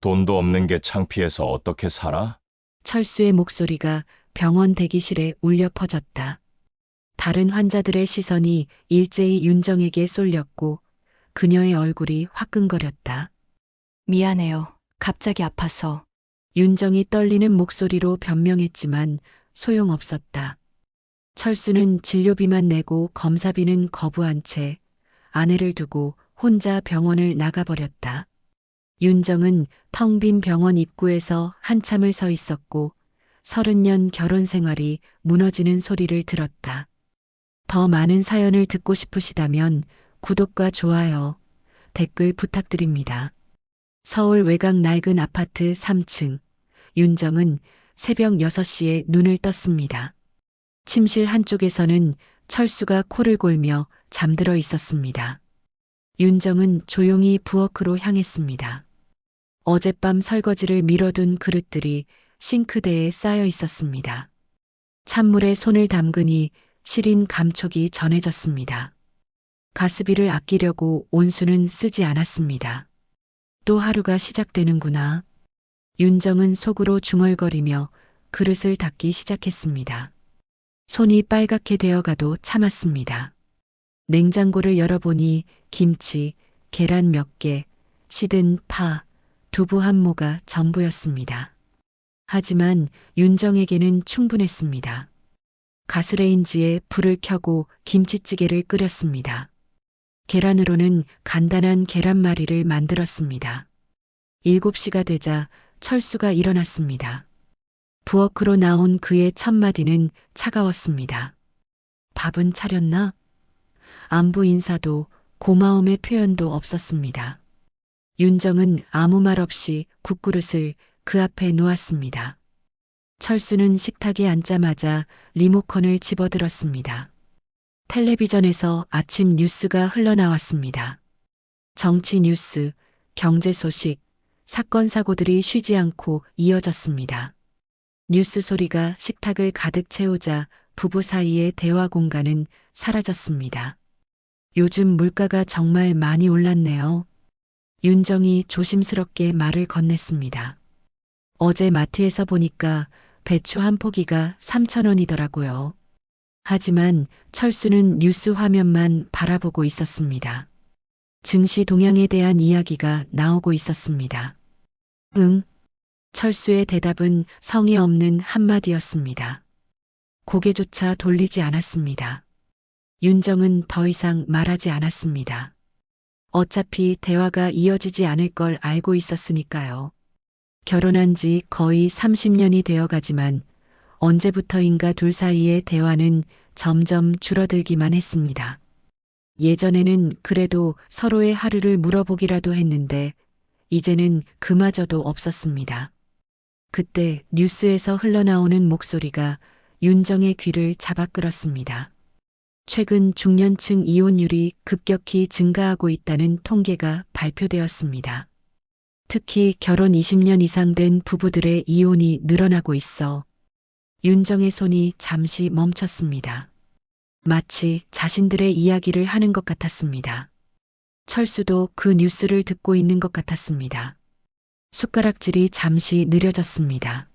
돈도 없는 게 창피해서 어떻게 살아? 철수의 목소리가 병원 대기실에 울려 퍼졌다. 다른 환자들의 시선이 일제히 윤정에게 쏠렸고 그녀의 얼굴이 화끈거렸다. 미안해요. 갑자기 아파서. 윤정이 떨리는 목소리로 변명했지만 소용없었다. 철수는 진료비만 내고 검사비는 거부한 채 아내를 두고 혼자 병원을 나가버렸다. 윤정은 텅 빈 병원 입구에서 한참을 서 있었고 30년 결혼 생활이 무너지는 소리를 들었다. 더 많은 사연을 듣고 싶으시다면 구독과 좋아요, 댓글 부탁드립니다. 서울 외곽 낡은 아파트 3층. 윤정은 새벽 6시에 눈을 떴습니다. 침실 한쪽에서는 철수가 코를 골며 잠들어 있었습니다. 윤정은 조용히 부엌으로 향했습니다. 어젯밤 설거지를 미뤄둔 그릇들이 싱크대에 쌓여 있었습니다. 찬물에 손을 담그니 시린 감촉이 전해졌습니다. 가스비를 아끼려고 온수는 쓰지 않았습니다. 또 하루가 시작되는구나. 윤정은 속으로 중얼거리며 그릇을 닦기 시작했습니다. 손이 빨갛게 되어가도 참았습니다. 냉장고를 열어보니 김치, 계란 몇 개, 시든 파, 두부 한 모가 전부였습니다. 하지만 윤정에게는 충분했습니다. 가스레인지에 불을 켜고 김치찌개를 끓였습니다. 계란으로는 간단한 계란말이를 만들었습니다. 7시가 되자 철수가 일어났습니다. 부엌으로 나온 그의 첫 마디는 차가웠습니다. 밥은 차렸나? 안부 인사도 고마움의 표현도 없었습니다. 윤정은 아무 말 없이 국그릇을 그 앞에 놓았습니다. 철수는 식탁에 앉자마자 리모컨을 집어들었습니다. 텔레비전에서 아침 뉴스가 흘러나왔습니다. 정치 뉴스, 경제 소식, 사건 사고들이 쉬지 않고 이어졌습니다. 뉴스 소리가 식탁을 가득 채우자 부부 사이의 대화 공간은 사라졌습니다. 요즘 물가가 정말 많이 올랐네요. 윤정이 조심스럽게 말을 건넸습니다. 어제 마트에서 보니까 배추 한 포기가 3,000원이더라고요. 하지만 철수는 뉴스 화면만 바라보고 있었습니다. 증시 동향에 대한 이야기가 나오고 있었습니다. 응. 철수의 대답은 성의 없는 한마디였습니다. 고개조차 돌리지 않았습니다. 윤정은 더 이상 말하지 않았습니다. 어차피 대화가 이어지지 않을 걸 알고 있었으니까요. 결혼한 지 거의 30년이 되어 가지만 언제부터인가 둘 사이의 대화는 점점 줄어들기만 했습니다. 예전에는 그래도 서로의 하루를 물어보기라도 했는데 이제는 그마저도 없었습니다. 그때 뉴스에서 흘러나오는 목소리가 윤정의 귀를 잡아끌었습니다. 최근 중년층 이혼율이 급격히 증가하고 있다는 통계가 발표되었습니다. 특히 결혼 20년 이상 된 부부들의 이혼이 늘어나고 있어 윤정의 손이 잠시 멈췄습니다. 마치 자신들의 이야기를 하는 것 같았습니다. 철수도 그 뉴스를 듣고 있는 것 같았습니다. 숟가락질이 잠시 느려졌습니다.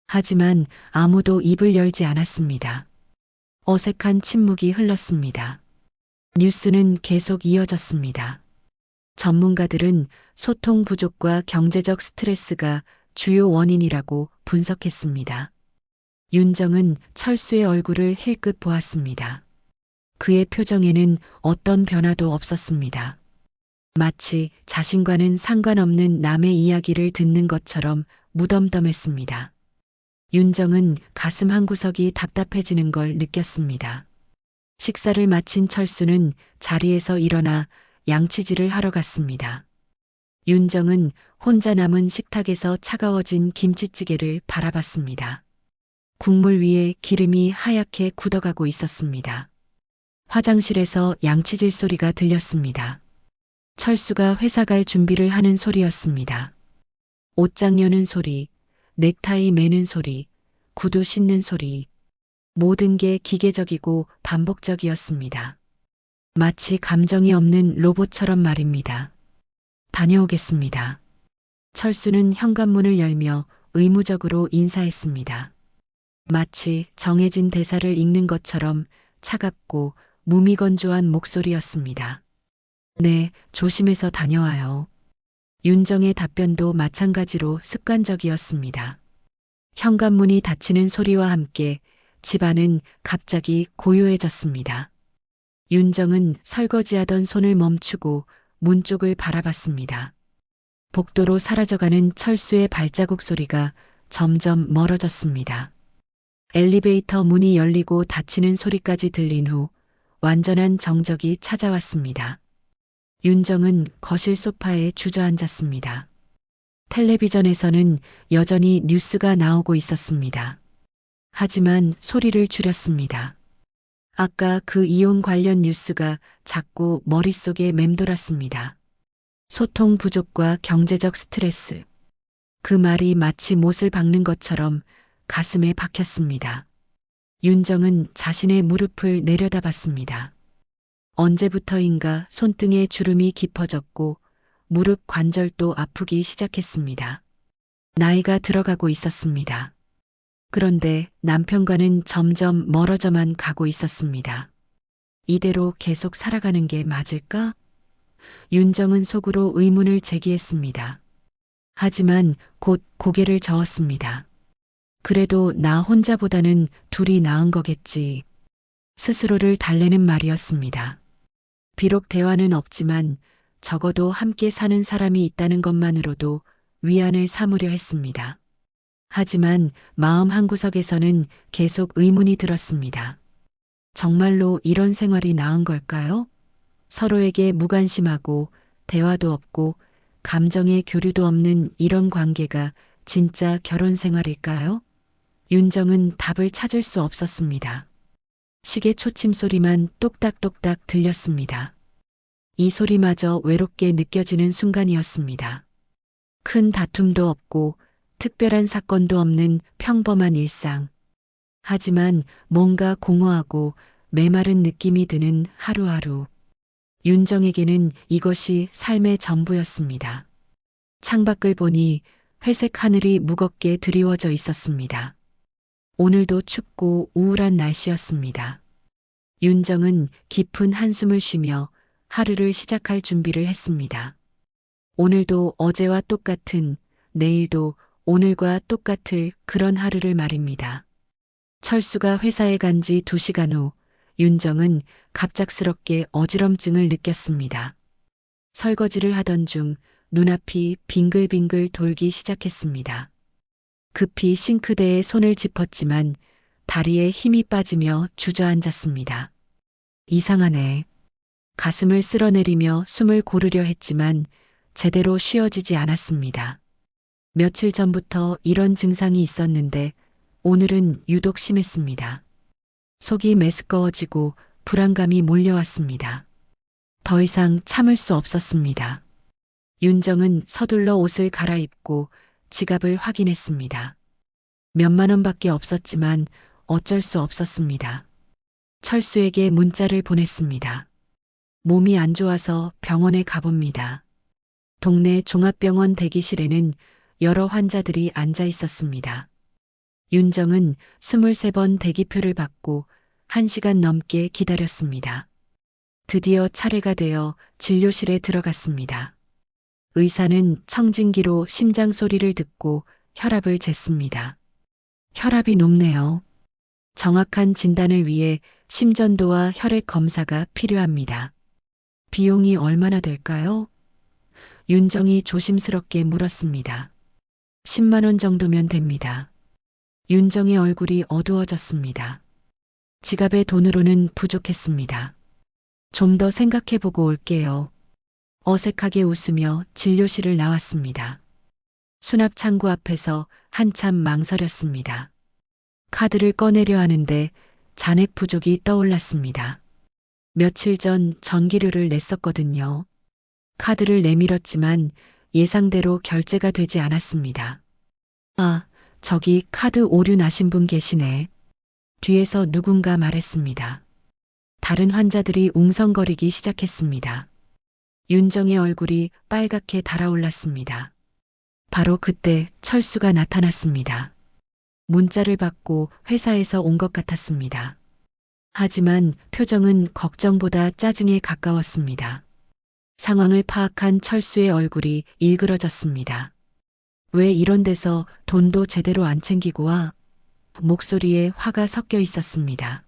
하지만 아무도 입을 열지 않았습니다. 어색한 침묵이 흘렀습니다. 뉴스는 계속 이어졌습니다. 전문가들은 소통 부족과 경제적 스트레스가 주요 원인이라고 분석했습니다. 윤정은 철수의 얼굴을 힐끗 보았습니다. 그의 표정에는 어떤 변화도 없었습니다. 마치 자신과는 상관없는 남의 이야기를 듣는 것처럼 무덤덤했습니다. 윤정은 가슴 한구석이 답답해지는 걸 느꼈습니다. 식사를 마친 철수는 자리에서 일어나 양치질을 하러 갔습니다. 윤정은 혼자 남은 식탁에서 차가워진 김치찌개를 바라봤습니다. 국물 위에 기름이 하얗게 굳어가고 있었습니다. 화장실에서 양치질 소리가 들렸습니다. 철수가 회사 갈 준비를 하는 소리였습니다. 옷장 여는 소리, 넥타이 매는 소리, 구두 신는 소리. 모든 게 기계적이고 반복적이었습니다. 마치 감정이 없는 로봇처럼 말입니다. 다녀오겠습니다. 철수는 현관문을 열며 의무적으로 인사했습니다. 마치 정해진 대사를 읽는 것처럼 차갑고 무미건조한 목소리였습니다. 네, 조심해서 다녀와요. 윤정의 답변도 마찬가지로 습관적이었습니다. 현관문이 닫히는 소리와 함께 집안은 갑자기 고요해졌습니다. 윤정은 설거지하던 손을 멈추고 문 쪽을 바라봤습니다. 복도로 사라져가는 철수의 발자국 소리가 점점 멀어졌습니다. 엘리베이터 문이 열리고 닫히는 소리까지 들린 후 완전한 정적이 찾아왔습니다. 윤정은 거실 소파에 주저앉았습니다. 텔레비전에서는 여전히 뉴스가 나오고 있었습니다. 하지만 소리를 줄였습니다. 아까 그 이혼 관련 뉴스가 자꾸 머릿속에 맴돌았습니다. 소통 부족과 경제적 스트레스. 그 말이 마치 못을 박는 것처럼 가슴에 박혔습니다. 윤정은 자신의 무릎을 내려다봤습니다. 언제부터인가 손등에 주름이 깊어졌고 무릎 관절도 아프기 시작했습니다. 나이가 들어가고 있었습니다. 그런데 남편과는 점점 멀어져만 가고 있었습니다. 이대로 계속 살아가는 게 맞을까? 윤정은 속으로 의문을 제기했습니다. 하지만 곧 고개를 저었습니다. 그래도 나 혼자보다는 둘이 나은 거겠지. 스스로를 달래는 말이었습니다. 비록 대화는 없지만 적어도 함께 사는 사람이 있다는 것만으로도 위안을 삼으려 했습니다. 하지만 마음 한구석에서는 계속 의문이 들었습니다. 정말로 이런 생활이 나은 걸까요? 서로에게 무관심하고 대화도 없고 감정의 교류도 없는 이런 관계가 진짜 결혼 생활일까요? 윤정은 답을 찾을 수 없었습니다. 시계 초침 소리만 똑딱똑딱 들렸습니다. 이 소리마저 외롭게 느껴지는 순간이었습니다. 큰 다툼도 없고 특별한 사건도 없는 평범한 일상. 하지만 뭔가 공허하고 메마른 느낌이 드는 하루하루. 윤정에게는 이것이 삶의 전부였습니다. 창밖을 보니 회색 하늘이 무겁게 드리워져 있었습니다. 오늘도 춥고 우울한 날씨였습니다. 윤정은 깊은 한숨을 쉬며 하루를 시작할 준비를 했습니다. 오늘도 어제와 똑같은, 내일도 오늘과 똑같을 그런 하루를 말입니다. 철수가 회사에 간 지 2시간 후 윤정은 갑작스럽게 어지럼증을 느꼈습니다. 설거지를 하던 중 눈앞이 빙글빙글 돌기 시작했습니다. 급히 싱크대에 손을 짚었지만 다리에 힘이 빠지며 주저앉았습니다. 이상하네. 가슴을 쓸어내리며 숨을 고르려 했지만 제대로 쉬어지지 않았습니다. 며칠 전부터 이런 증상이 있었는데 오늘은 유독 심했습니다. 속이 메스꺼워지고 불안감이 몰려왔습니다. 더 이상 참을 수 없었습니다. 윤정은 서둘러 옷을 갈아입고 지갑을 확인했습니다. 몇만 원밖에 없었지만 어쩔 수 없었습니다. 철수에게 문자를 보냈습니다. 몸이 안 좋아서 병원에 가봅니다. 동네 종합병원 대기실에는 여러 환자들이 앉아 있었습니다. 윤정은 23번 대기표를 받고 1시간 넘게 기다렸습니다. 드디어 차례가 되어 진료실에 들어갔습니다. 의사는 청진기로 심장 소리를 듣고 혈압을 쟀습니다. 혈압이 높네요. 정확한 진단을 위해 심전도와 혈액 검사가 필요합니다. 비용이 얼마나 될까요? 윤정이 조심스럽게 물었습니다. 10만 원 정도면 됩니다. 윤정의 얼굴이 어두워졌습니다. 지갑에 돈으로는 부족했습니다. 좀 더 생각해보고 올게요. 어색하게 웃으며 진료실을 나왔습니다. 수납 창구 앞에서 한참 망설였습니다. 카드를 꺼내려 하는데 잔액 부족이 떠올랐습니다. 며칠 전 전기료를 냈었거든요. 카드를 내밀었지만 예상대로 결제가 되지 않았습니다. 아, 저기 카드 오류 나신 분 계시네. 뒤에서 누군가 말했습니다. 다른 환자들이 웅성거리기 시작했습니다. 윤정의 얼굴이 빨갛게 달아올랐습니다. 바로 그때 철수가 나타났습니다. 문자를 받고 회사에서 온 것 같았습니다. 하지만 표정은 걱정보다 짜증에 가까웠습니다. 상황을 파악한 철수의 얼굴이 일그러졌습니다. 왜 이런 데서 돈도 제대로 안 챙기고 와? 목소리에 화가 섞여 있었습니다.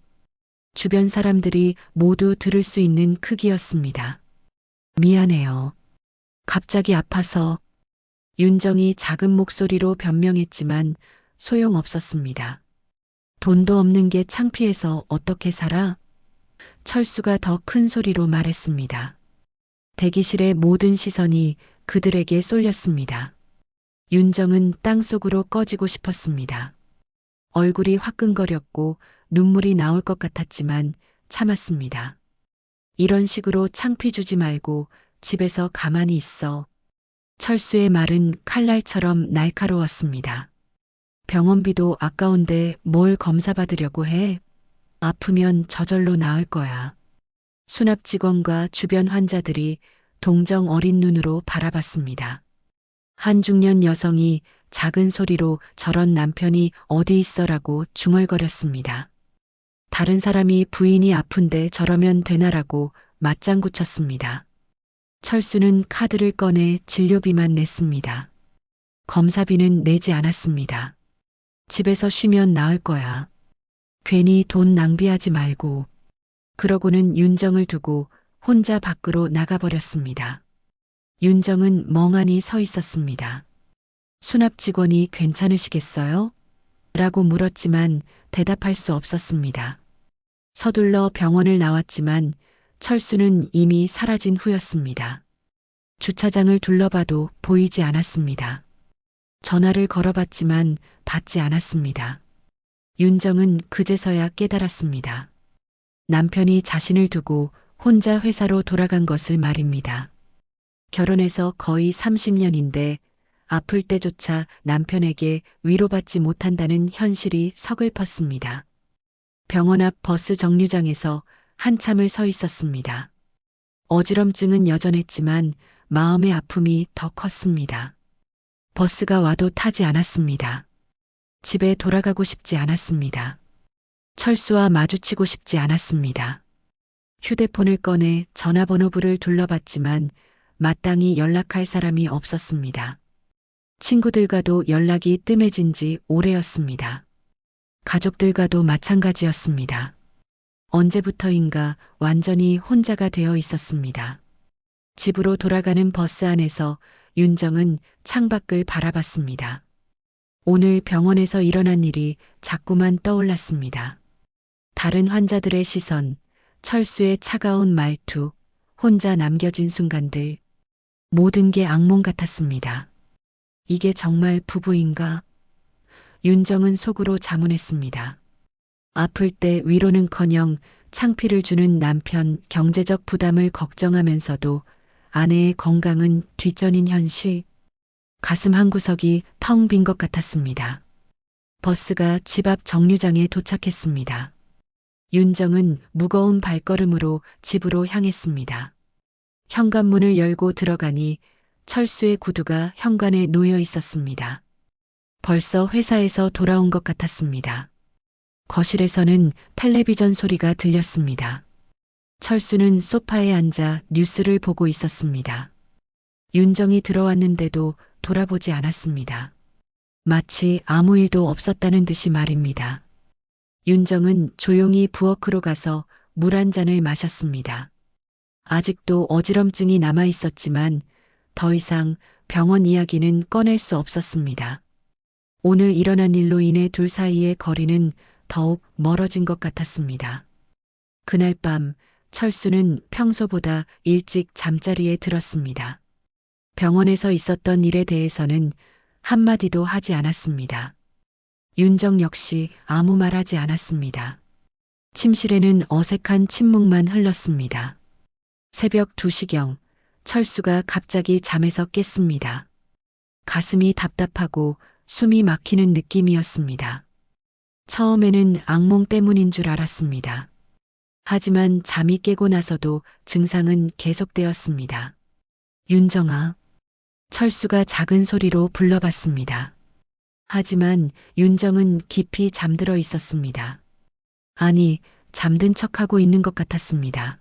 주변 사람들이 모두 들을 수 있는 크기였습니다. 미안해요. 갑자기 아파서. 윤정이 작은 목소리로 변명했지만 소용없었습니다. 돈도 없는 게 창피해서 어떻게 살아? 철수가 더 큰 소리로 말했습니다. 대기실의 모든 시선이 그들에게 쏠렸습니다. 윤정은 땅속으로 꺼지고 싶었습니다. 얼굴이 화끈거렸고 눈물이 나올 것 같았지만 참았습니다. 이런 식으로 창피 주지 말고 집에서 가만히 있어. 철수의 말은 칼날처럼 날카로웠습니다. 병원비도 아까운데 뭘 검사받으려고 해? 아프면 저절로 나을 거야. 수납 직원과 주변 환자들이 동정 어린 눈으로 바라봤습니다. 한 중년 여성이 작은 소리로 저런 남편이 어디 있어라고 중얼거렸습니다. 다른 사람이 부인이 아픈데 저러면 되나라고 맞장구 쳤습니다. 철수는 카드를 꺼내 진료비만 냈습니다. 검사비는 내지 않았습니다. 집에서 쉬면 나을 거야. 괜히 돈 낭비하지 말고. 그러고는 윤정을 두고 혼자 밖으로 나가버렸습니다. 윤정은 멍하니 서 있었습니다. 수납 직원이 괜찮으시겠어요? 라고 물었지만 대답할 수 없었습니다. 서둘러 병원을 나왔지만 철수는 이미 사라진 후였습니다. 주차장을 둘러봐도 보이지 않았습니다. 전화를 걸어봤지만 받지 않았습니다. 윤정은 그제서야 깨달았습니다. 남편이 자신을 두고 혼자 회사로 돌아간 것을 말입니다. 결혼해서 거의 30년인데 아플 때조차 남편에게 위로받지 못한다는 현실이 서글펐습니다. 병원 앞 버스 정류장에서 한참을 서 있었습니다. 어지럼증은 여전했지만 마음의 아픔이 더 컸습니다. 버스가 와도 타지 않았습니다. 집에 돌아가고 싶지 않았습니다. 철수와 마주치고 싶지 않았습니다. 휴대폰을 꺼내 전화번호부를 둘러봤지만 마땅히 연락할 사람이 없었습니다. 친구들과도 연락이 뜸해진 지 오래였습니다. 가족들과도 마찬가지였습니다. 언제부터인가 완전히 혼자가 되어 있었습니다. 집으로 돌아가는 버스 안에서 윤정은 창밖을 바라봤습니다. 오늘 병원에서 일어난 일이 자꾸만 떠올랐습니다. 다른 환자들의 시선, 철수의 차가운 말투, 혼자 남겨진 순간들, 모든 게 악몽 같았습니다. 이게 정말 부부인가? 윤정은 속으로 자문했습니다. 아플 때 위로는커녕 창피를 주는 남편 경제적 부담을 걱정하면서도 아내의 건강은 뒷전인 현실. 가슴 한구석이 텅 빈 것 같았습니다. 버스가 집 앞 정류장에 도착했습니다. 윤정은 무거운 발걸음으로 집으로 향했습니다. 현관문을 열고 들어가니 철수의 구두가 현관에 놓여 있었습니다. 벌써 회사에서 돌아온 것 같았습니다. 거실에서는 텔레비전 소리가 들렸습니다. 철수는 소파에 앉아 뉴스를 보고 있었습니다. 윤정이 들어왔는데도 돌아보지 않았습니다. 마치 아무 일도 없었다는 듯이 말입니다. 윤정은 조용히 부엌으로 가서 물 한 잔을 마셨습니다. 아직도 어지럼증이 남아 있었지만 더 이상 병원 이야기는 꺼낼 수 없었습니다. 오늘 일어난 일로 인해 둘 사이의 거리는 더욱 멀어진 것 같았습니다. 그날 밤 철수는 평소보다 일찍 잠자리에 들었습니다. 병원에서 있었던 일에 대해서는 한마디도 하지 않았습니다. 윤정 역시 아무 말 하지 않았습니다. 침실에는 어색한 침묵만 흘렀습니다. 새벽 2시경 철수가 갑자기 잠에서 깼습니다. 가슴이 답답하고 숨이 막히는 느낌이었습니다. 처음에는 악몽 때문인 줄 알았습니다. 하지만 잠이 깨고 나서도 증상은 계속되었습니다. 윤정아. 철수가 작은 소리로 불러봤습니다. 하지만 윤정은 깊이 잠들어 있었습니다. 아니, 잠든 척하고 있는 것 같았습니다.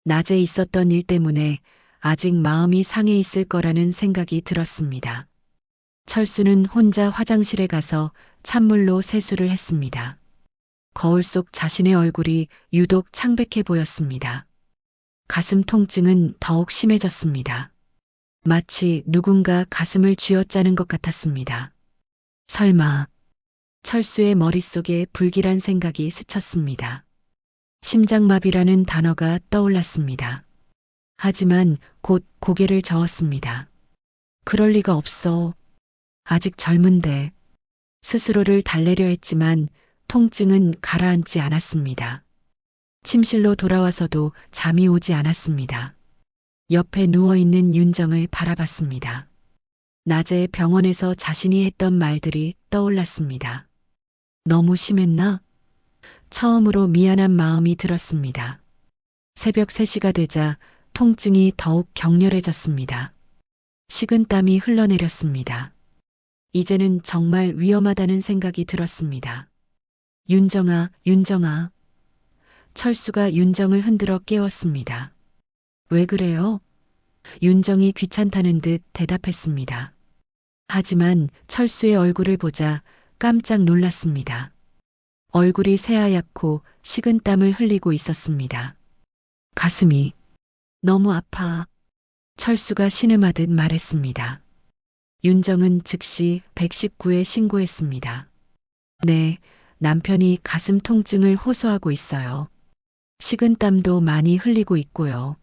낮에 있었던 일 때문에 아직 마음이 상해 있을 거라는 생각이 들었습니다. 철수는 혼자 화장실에 가서 찬물로 세수를 했습니다. 거울 속 자신의 얼굴이 유독 창백해 보였습니다. 가슴 통증은 더욱 심해졌습니다. 마치 누군가 가슴을 쥐어짜는 것 같았습니다. 설마, 철수의 머릿속에 불길한 생각이 스쳤습니다. 심장마비라는 단어가 떠올랐습니다. 하지만 곧 고개를 저었습니다. 그럴 리가 없어. 아직 젊은데. 스스로를 달래려 했지만 통증은 가라앉지 않았습니다. 침실로 돌아와서도 잠이 오지 않았습니다. 옆에 누워있는 윤정을 바라봤습니다. 낮에 병원에서 자신이 했던 말들이 떠올랐습니다. 너무 심했나? 처음으로 미안한 마음이 들었습니다. 새벽 3시가 되자 통증이 더욱 격렬해졌습니다. 식은땀이 흘러내렸습니다. 이제는 정말 위험하다는 생각이 들었습니다. 윤정아, 윤정아. 철수가 윤정을 흔들어 깨웠습니다. 왜 그래요? 윤정이 귀찮다는 듯 대답했습니다. 하지만 철수의 얼굴을 보자 깜짝 놀랐습니다. 얼굴이 새하얗고 식은땀을 흘리고 있었습니다. 가슴이 너무 아파. 철수가 신음하듯 말했습니다. 윤정은 즉시 119에 신고했습니다. 네, 남편이 가슴 통증을 호소하고 있어요. 식은땀도 많이 흘리고 있고요.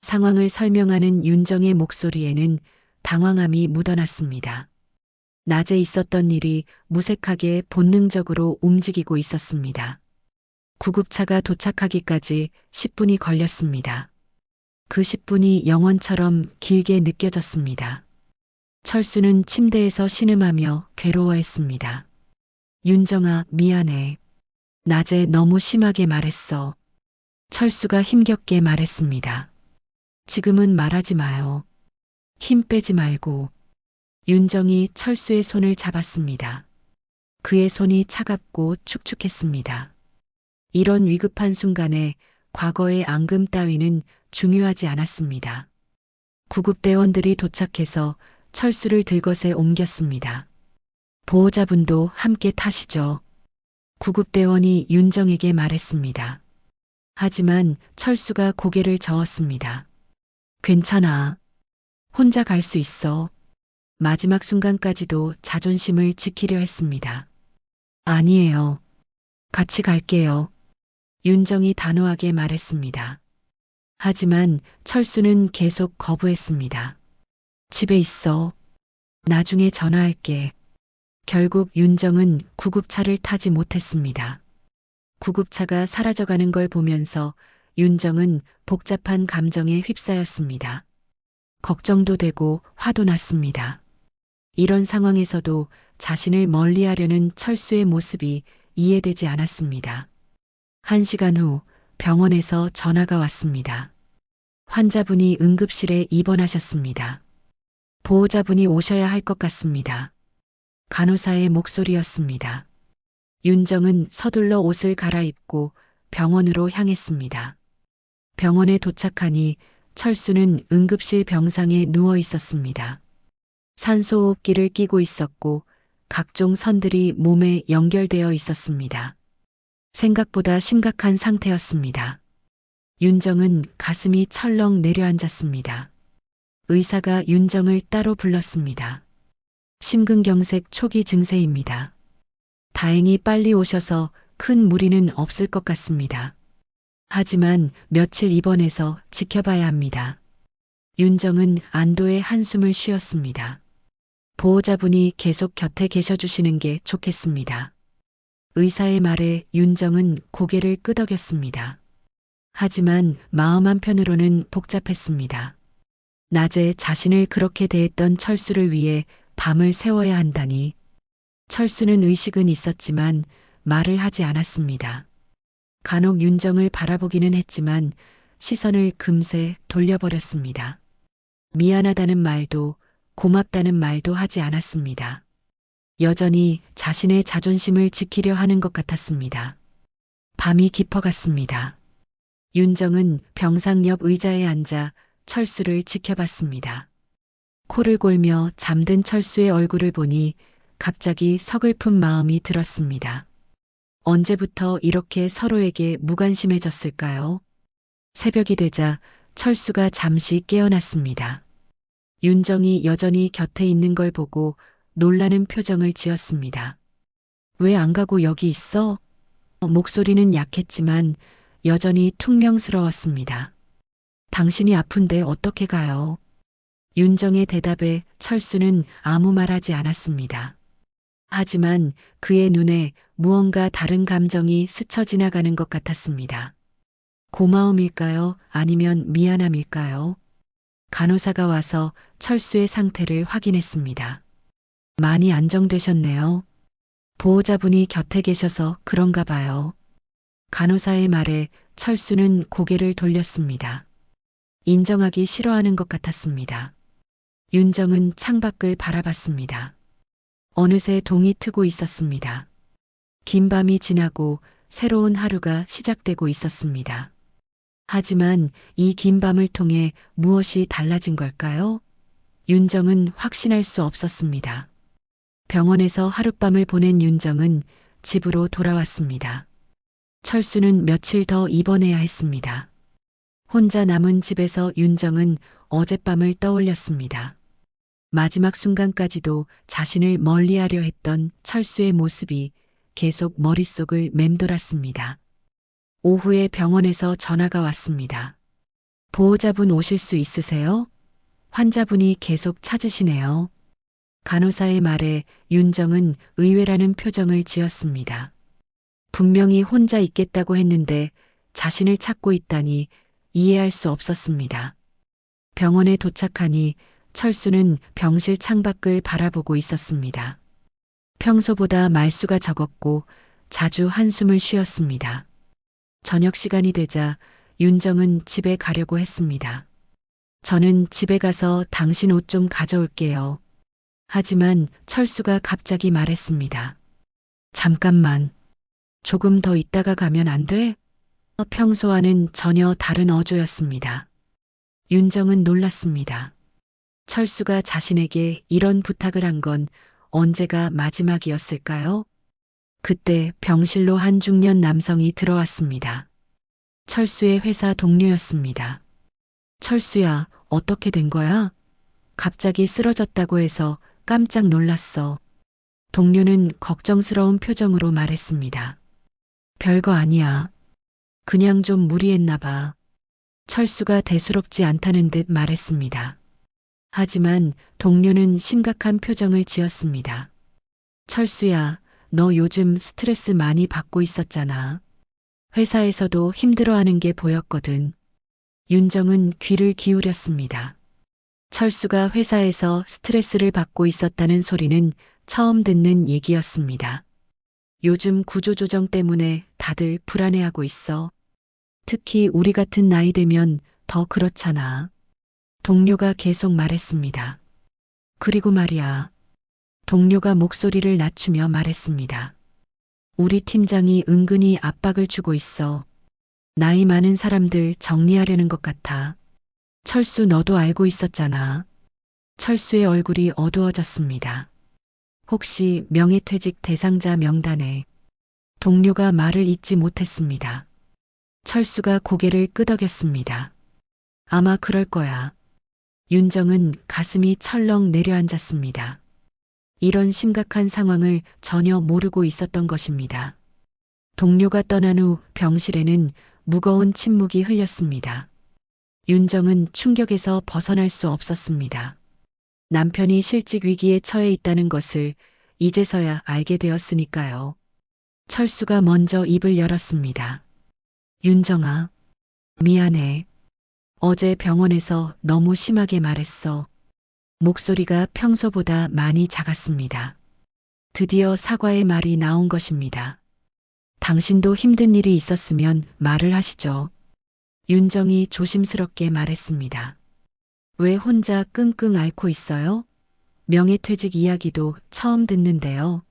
상황을 설명하는 윤정의 목소리에는 당황함이 묻어났습니다. 낮에 있었던 일이 무색하게 본능적으로 움직이고 있었습니다. 구급차가 도착하기까지 10분이 걸렸습니다. 그 10분이 영원처럼 길게 느껴졌습니다. 철수는 침대에서 신음하며 괴로워했습니다. 윤정아, 미안해. 낮에 너무 심하게 말했어. 철수가 힘겹게 말했습니다. 지금은 말하지 마요. 힘 빼지 말고. 윤정이 철수의 손을 잡았습니다. 그의 손이 차갑고 축축했습니다. 이런 위급한 순간에 과거의 앙금 따위는 중요하지 않았습니다. 구급대원들이 도착해서 철수를 들것에 옮겼습니다. 보호자분도 함께 타시죠. 구급대원이 윤정에게 말했습니다. 하지만 철수가 고개를 저었습니다. 괜찮아. 혼자 갈 수 있어. 마지막 순간까지도 자존심을 지키려 했습니다. 아니에요. 같이 갈게요. 윤정이 단호하게 말했습니다. 하지만 철수는 계속 거부했습니다. 집에 있어. 나중에 전화할게. 결국 윤정은 구급차를 타지 못했습니다. 구급차가 사라져가는 걸 보면서 윤정은 복잡한 감정에 휩싸였습니다. 걱정도 되고 화도 났습니다. 이런 상황에서도 자신을 멀리하려는 철수의 모습이 이해되지 않았습니다. 1시간 후 병원에서 전화가 왔습니다. 환자분이 응급실에 입원하셨습니다. 보호자분이 오셔야 할 것 같습니다. 간호사의 목소리였습니다. 윤정은 서둘러 옷을 갈아입고 병원으로 향했습니다. 병원에 도착하니 철수는 응급실 병상에 누워 있었습니다. 산소호흡기를 끼고 있었고 각종 선들이 몸에 연결되어 있었습니다. 생각보다 심각한 상태였습니다. 윤정은 가슴이 철렁 내려앉았습니다. 의사가 윤정을 따로 불렀습니다. 심근경색 초기 증세입니다. 다행히 빨리 오셔서 큰 무리는 없을 것 같습니다. 하지만 며칠 입원해서 지켜봐야 합니다. 윤정은 안도의 한숨을 쉬었습니다. 보호자분이 계속 곁에 계셔주시는 게 좋겠습니다. 의사의 말에 윤정은 고개를 끄덕였습니다. 하지만 마음 한편으로는 복잡했습니다. 낮에 자신을 그렇게 대했던 철수를 위해 밤을 새워야 한다니. 철수는 의식은 있었지만 말을 하지 않았습니다. 간혹 윤정을 바라보기는 했지만 시선을 금세 돌려버렸습니다. 미안하다는 말도 고맙다는 말도 하지 않았습니다. 여전히 자신의 자존심을 지키려 하는 것 같았습니다. 밤이 깊어갔습니다. 윤정은 병상 옆 의자에 앉아 철수를 지켜봤습니다. 코를 골며 잠든 철수의 얼굴을 보니 갑자기 서글픈 마음이 들었습니다. 언제부터 이렇게 서로에게 무관심해졌을까요? 새벽이 되자 철수가 잠시 깨어났습니다. 윤정이 여전히 곁에 있는 걸 보고 놀라는 표정을 지었습니다. 왜 안 가고 여기 있어? 목소리는 약했지만 여전히 퉁명스러웠습니다. 당신이 아픈데 어떻게 가요? 윤정의 대답에 철수는 아무 말하지 않았습니다. 하지만 그의 눈에 무언가 다른 감정이 스쳐 지나가는 것 같았습니다. 고마움일까요? 아니면 미안함일까요? 간호사가 와서 철수의 상태를 확인했습니다. 많이 안정되셨네요. 보호자분이 곁에 계셔서 그런가 봐요. 간호사의 말에 철수는 고개를 돌렸습니다. 인정하기 싫어하는 것 같았습니다. 윤정은 창밖을 바라봤습니다. 어느새 동이 트고 있었습니다. 긴 밤이 지나고 새로운 하루가 시작되고 있었습니다. 하지만 이 긴 밤을 통해 무엇이 달라진 걸까요? 윤정은 확신할 수 없었습니다. 병원에서 하룻밤을 보낸 윤정은 집으로 돌아왔습니다. 철수는 며칠 더 입원해야 했습니다. 혼자 남은 집에서 윤정은 어젯밤을 떠올렸습니다. 마지막 순간까지도 자신을 멀리하려 했던 철수의 모습이 계속 머릿속을 맴돌았습니다. 오후에 병원에서 전화가 왔습니다. 보호자분 오실 수 있으세요? 환자분이 계속 찾으시네요. 간호사의 말에 윤정은 의외라는 표정을 지었습니다. 분명히 혼자 있겠다고 했는데 자신을 찾고 있다니 이해할 수 없었습니다. 병원에 도착하니 철수는 병실 창밖을 바라보고 있었습니다. 평소보다 말수가 적었고 자주 한숨을 쉬었습니다. 저녁 시간이 되자 윤정은 집에 가려고 했습니다. 저는 집에 가서 당신 옷 좀 가져올게요. 하지만 철수가 갑자기 말했습니다. 잠깐만. 조금 더 있다가 가면 안 돼? 평소와는 전혀 다른 어조였습니다. 윤정은 놀랐습니다. 철수가 자신에게 이런 부탁을 한 건 언제가 마지막이었을까요? 그때 병실로 한 중년 남성이 들어왔습니다. 철수의 회사 동료였습니다. 철수야, 어떻게 된 거야? 갑자기 쓰러졌다고 해서 깜짝 놀랐어. 동료는 걱정스러운 표정으로 말했습니다. 별거 아니야. 그냥 좀 무리했나 봐. 철수가 대수롭지 않다는 듯 말했습니다. 하지만 동료는 심각한 표정을 지었습니다. 철수야, 너 요즘 스트레스 많이 받고 있었잖아. 회사에서도 힘들어하는 게 보였거든. 윤정은 귀를 기울였습니다. 철수가 회사에서 스트레스를 받고 있었다는 소리는 처음 듣는 얘기였습니다. 요즘 구조조정 때문에 다들 불안해하고 있어. 특히 우리 같은 나이 되면 더 그렇잖아. 동료가 계속 말했습니다. 그리고 말이야. 동료가 목소리를 낮추며 말했습니다. 우리 팀장이 은근히 압박을 주고 있어. 나이 많은 사람들 정리하려는 것 같아. 철수 너도 알고 있었잖아. 철수의 얼굴이 어두워졌습니다. 혹시 명예퇴직 대상자 명단에 동료가 말을 잇지 못했습니다. 철수가 고개를 끄덕였습니다. 아마 그럴 거야. 윤정은 가슴이 철렁 내려앉았습니다. 이런 심각한 상황을 전혀 모르고 있었던 것입니다. 동료가 떠난 후 병실에는 무거운 침묵이 흘렸습니다. 윤정은 충격에서 벗어날 수 없었습니다. 남편이 실직 위기에 처해 있다는 것을 이제서야 알게 되었으니까요. 철수가 먼저 입을 열었습니다. 윤정아, 미안해. 어제 병원에서 너무 심하게 말했어. 목소리가 평소보다 많이 작았습니다. 드디어 사과의 말이 나온 것입니다. 당신도 힘든 일이 있었으면 말을 하시죠. 윤정이 조심스럽게 말했습니다. 왜 혼자 끙끙 앓고 있어요? 명예퇴직 이야기도 처음 듣는데요.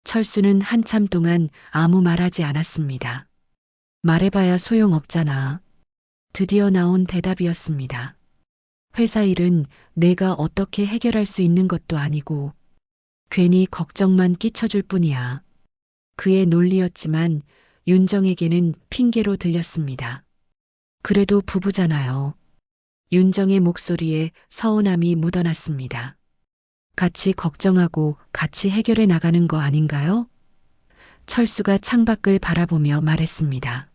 철수는 한참 동안 아무 말하지 않았습니다. 말해봐야 소용없잖아. 드디어 나온 대답이었습니다. 회사 일은 내가 어떻게 해결할 수 있는 것도 아니고 괜히 걱정만 끼쳐줄 뿐이야. 그의 논리였지만 윤정에게는 핑계로 들렸습니다. 그래도 부부잖아요. 윤정의 목소리에 서운함이 묻어났습니다. 같이 걱정하고 같이 해결해 나가는 거 아닌가요? 철수가 창밖을 바라보며 말했습니다.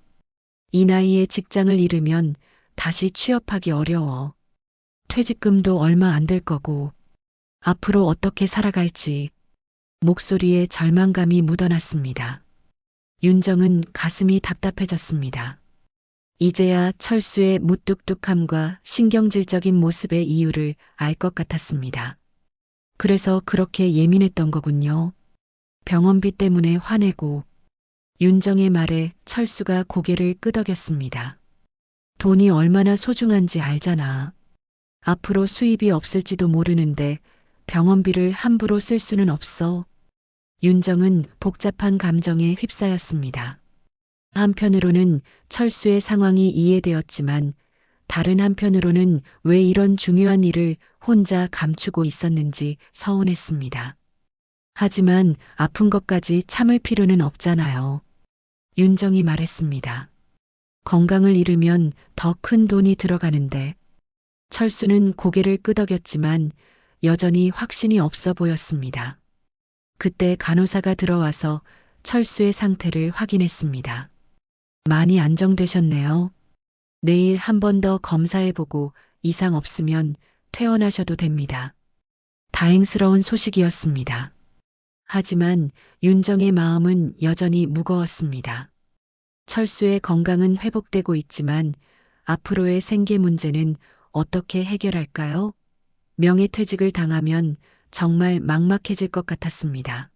이 나이에 직장을 잃으면 다시 취업하기 어려워. 퇴직금도 얼마 안 될 거고 앞으로 어떻게 살아갈지 목소리에 절망감이 묻어났습니다. 윤정은 가슴이 답답해졌습니다. 이제야 철수의 무뚝뚝함과 신경질적인 모습의 이유를 알 것 같았습니다. 그래서 그렇게 예민했던 거군요. 병원비 때문에 화내고 윤정의 말에 철수가 고개를 끄덕였습니다. 돈이 얼마나 소중한지 알잖아. 앞으로 수입이 없을지도 모르는데 병원비를 함부로 쓸 수는 없어. 윤정은 복잡한 감정에 휩싸였습니다. 한편으로는 철수의 상황이 이해되었지만 다른 한편으로는 왜 이런 중요한 일을 혼자 감추고 있었는지 서운했습니다. 하지만 아픈 것까지 참을 필요는 없잖아요. 윤정이 말했습니다. 건강을 잃으면 더 큰 돈이 들어가는데 철수는 고개를 끄덕였지만 여전히 확신이 없어 보였습니다. 그때 간호사가 들어와서 철수의 상태를 확인했습니다. 많이 안정되셨네요. 내일 한 번 더 검사해보고 이상 없으면 퇴원하셔도 됩니다. 다행스러운 소식이었습니다. 하지만 윤정의 마음은 여전히 무거웠습니다. 철수의 건강은 회복되고 있지만 앞으로의 생계 문제는 어떻게 해결할까요? 명예퇴직을 당하면 정말 막막해질 것 같았습니다.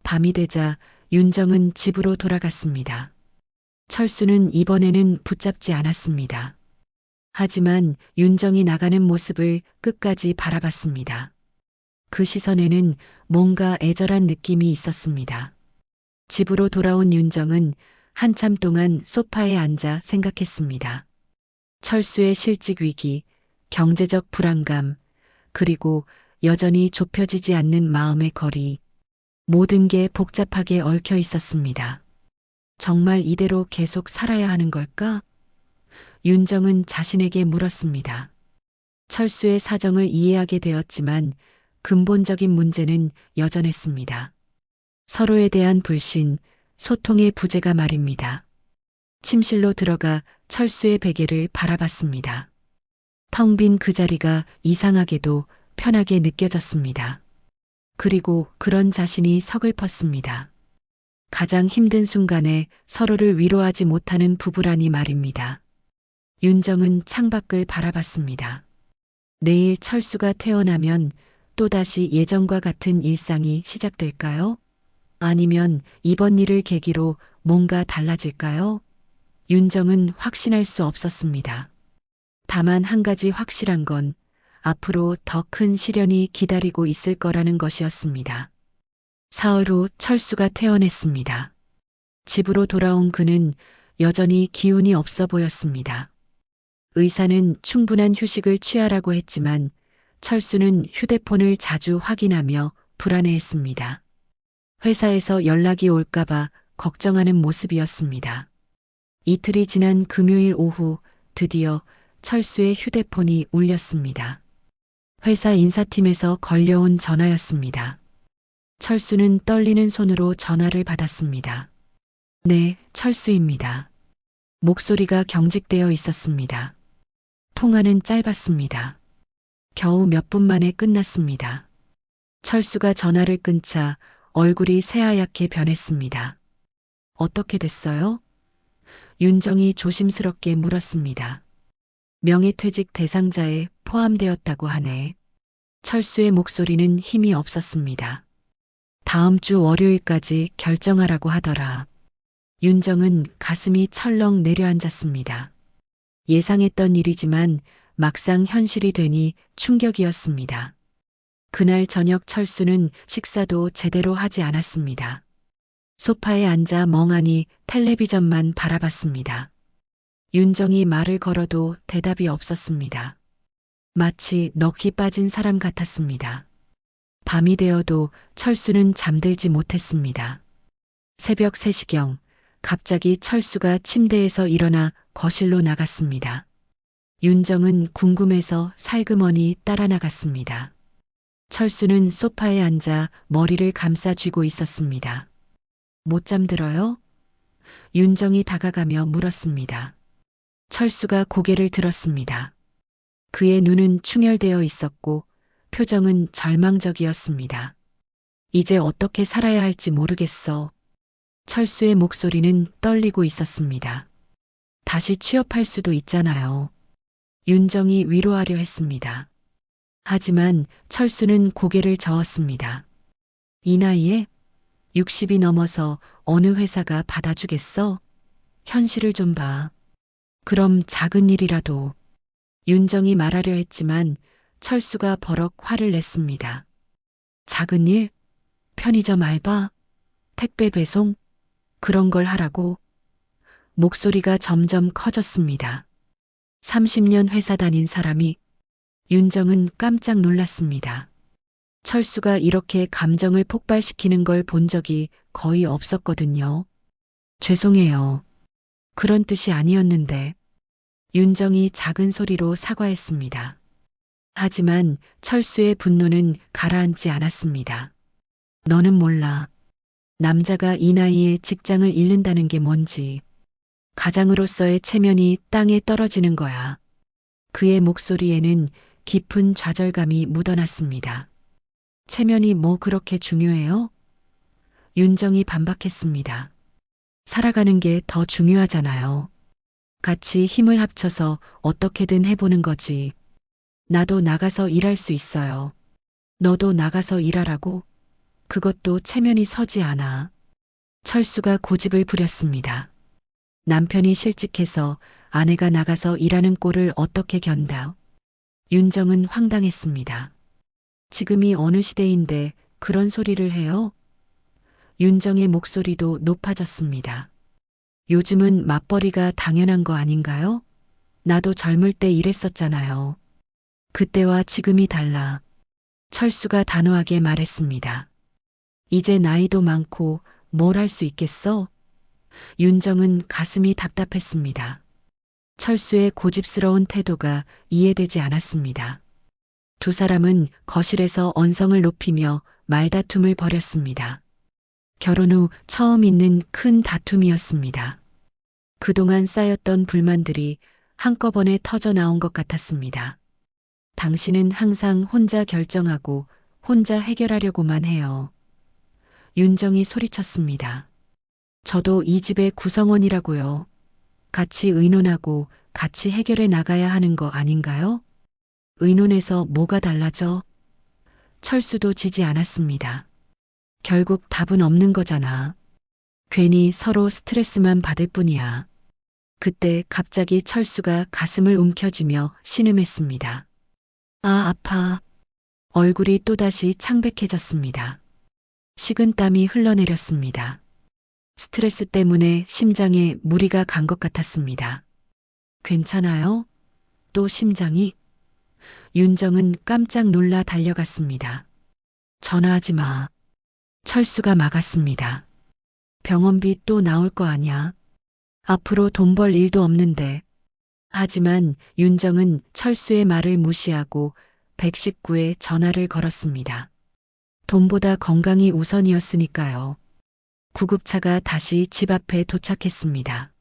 밤이 되자 윤정은 집으로 돌아갔습니다. 철수는 이번에는 붙잡지 않았습니다. 하지만 윤정이 나가는 모습을 끝까지 바라봤습니다. 그 시선에는 뭔가 애절한 느낌이 있었습니다. 집으로 돌아온 윤정은 한참 동안 소파에 앉아 생각했습니다. 철수의 실직 위기, 경제적 불안감, 그리고 여전히 좁혀지지 않는 마음의 거리, 모든 게 복잡하게 얽혀 있었습니다. 정말 이대로 계속 살아야 하는 걸까? 윤정은 자신에게 물었습니다. 철수의 사정을 이해하게 되었지만 근본적인 문제는 여전했습니다. 서로에 대한 불신, 소통의 부재가 말입니다. 침실로 들어가 철수의 베개를 바라봤습니다. 텅 빈 그 자리가 이상하게도 편하게 느껴졌습니다. 그리고 그런 자신이 서글펐습니다. 가장 힘든 순간에 서로를 위로하지 못하는 부부라니 말입니다. 윤정은 창밖을 바라봤습니다. 내일 철수가 퇴원하면 또다시 예전과 같은 일상이 시작될까요? 아니면 이번 일을 계기로 뭔가 달라질까요? 윤정은 확신할 수 없었습니다. 다만 한 가지 확실한 건 앞으로 더 큰 시련이 기다리고 있을 거라는 것이었습니다. 사흘 후 철수가 퇴원했습니다. 집으로 돌아온 그는 여전히 기운이 없어 보였습니다. 의사는 충분한 휴식을 취하라고 했지만 철수는 휴대폰을 자주 확인하며 불안해했습니다. 회사에서 연락이 올까봐 걱정하는 모습이었습니다. 이틀이 지난 금요일 오후 드디어 철수의 휴대폰이 울렸습니다. 회사 인사팀에서 걸려온 전화였습니다. 철수는 떨리는 손으로 전화를 받았습니다. 네, 철수입니다. 목소리가 경직되어 있었습니다. 통화는 짧았습니다. 겨우 몇 분 만에 끝났습니다. 철수가 전화를 끊자 얼굴이 새하얗게 변했습니다. 어떻게 됐어요? 윤정이 조심스럽게 물었습니다. 명예퇴직 대상자에 포함되었다고 하네. 철수의 목소리는 힘이 없었습니다. 다음 주 월요일까지 결정하라고 하더라. 윤정은 가슴이 철렁 내려앉았습니다. 예상했던 일이지만 막상 현실이 되니 충격이었습니다. 그날 저녁 철수는 식사도 제대로 하지 않았습니다. 소파에 앉아 멍하니 텔레비전만 바라봤습니다. 윤정이 말을 걸어도 대답이 없었습니다. 마치 넋이 빠진 사람 같았습니다. 밤이 되어도 철수는 잠들지 못했습니다. 새벽 3시경 갑자기 철수가 침대에서 일어나 거실로 나갔습니다. 윤정은 궁금해서 살그머니 따라 나갔습니다. 철수는 소파에 앉아 머리를 감싸 쥐고 있었습니다. 못 잠들어요? 윤정이 다가가며 물었습니다. 철수가 고개를 들었습니다. 그의 눈은 충혈되어 있었고 표정은 절망적이었습니다. 이제 어떻게 살아야 할지 모르겠어. 철수의 목소리는 떨리고 있었습니다. 다시 취업할 수도 있잖아요. 윤정이 위로하려 했습니다. 하지만 철수는 고개를 저었습니다. 이 나이에 60이 넘어서 어느 회사가 받아주겠어? 현실을 좀 봐. 그럼 작은 일이라도. 윤정이 말하려 했지만 철수가 버럭 화를 냈습니다. 작은 일? 편의점 알바? 택배 배송? 그런 걸 하라고? 목소리가 점점 커졌습니다. 30년 회사 다닌 사람이. 윤정은 깜짝 놀랐습니다. 철수가 이렇게 감정을 폭발시키는 걸 본 적이 거의 없었거든요. 죄송해요. 그런 뜻이 아니었는데. 윤정이 작은 소리로 사과했습니다. 하지만 철수의 분노는 가라앉지 않았습니다. 너는 몰라. 남자가 이 나이에 직장을 잃는다는 게 뭔지. 가장으로서의 체면이 땅에 떨어지는 거야. 그의 목소리에는 깊은 좌절감이 묻어났습니다. 체면이 뭐 그렇게 중요해요? 윤정이 반박했습니다. 살아가는 게 더 중요하잖아요. 같이 힘을 합쳐서 어떻게든 해보는 거지. 나도 나가서 일할 수 있어요. 너도 나가서 일하라고? 그것도 체면이 서지 않아. 철수가 고집을 부렸습니다. 남편이 실직해서 아내가 나가서 일하는 꼴을 어떻게 견뎌? 윤정은 황당했습니다. 지금이 어느 시대인데 그런 소리를 해요? 윤정의 목소리도 높아졌습니다. 요즘은 맞벌이가 당연한 거 아닌가요? 나도 젊을 때 일했었잖아요. 그때와 지금이 달라. 철수가 단호하게 말했습니다. 이제 나이도 많고 뭘 할 수 있겠어? 윤정은 가슴이 답답했습니다. 철수의 고집스러운 태도가 이해되지 않았습니다. 두 사람은 거실에서 언성을 높이며 말다툼을 벌였습니다. 결혼 후 처음 있는 큰 다툼이었습니다. 그동안 쌓였던 불만들이 한꺼번에 터져 나온 것 같았습니다. 당신은 항상 혼자 결정하고 혼자 해결하려고만 해요. 윤정이 소리쳤습니다. 저도 이 집의 구성원이라고요. 같이 의논하고 같이 해결해 나가야 하는 거 아닌가요? 의논해서 뭐가 달라져? 철수도 지지 않았습니다. 결국 답은 없는 거잖아. 괜히 서로 스트레스만 받을 뿐이야. 그때 갑자기 철수가 가슴을 움켜쥐며 신음했습니다. 아, 아파. 얼굴이 또다시 창백해졌습니다. 식은땀이 흘러내렸습니다. 스트레스 때문에 심장에 무리가 간 것 같았습니다. 괜찮아요? 또 심장이? 윤정은 깜짝 놀라 달려갔습니다. 전화하지 마. 철수가 막았습니다. 병원비 또 나올 거 아냐? 앞으로 돈 벌 일도 없는데. 하지만 윤정은 철수의 말을 무시하고 119에 전화를 걸었습니다. 돈보다 건강이 우선이었으니까요. 구급차가 다시 집 앞에 도착했습니다.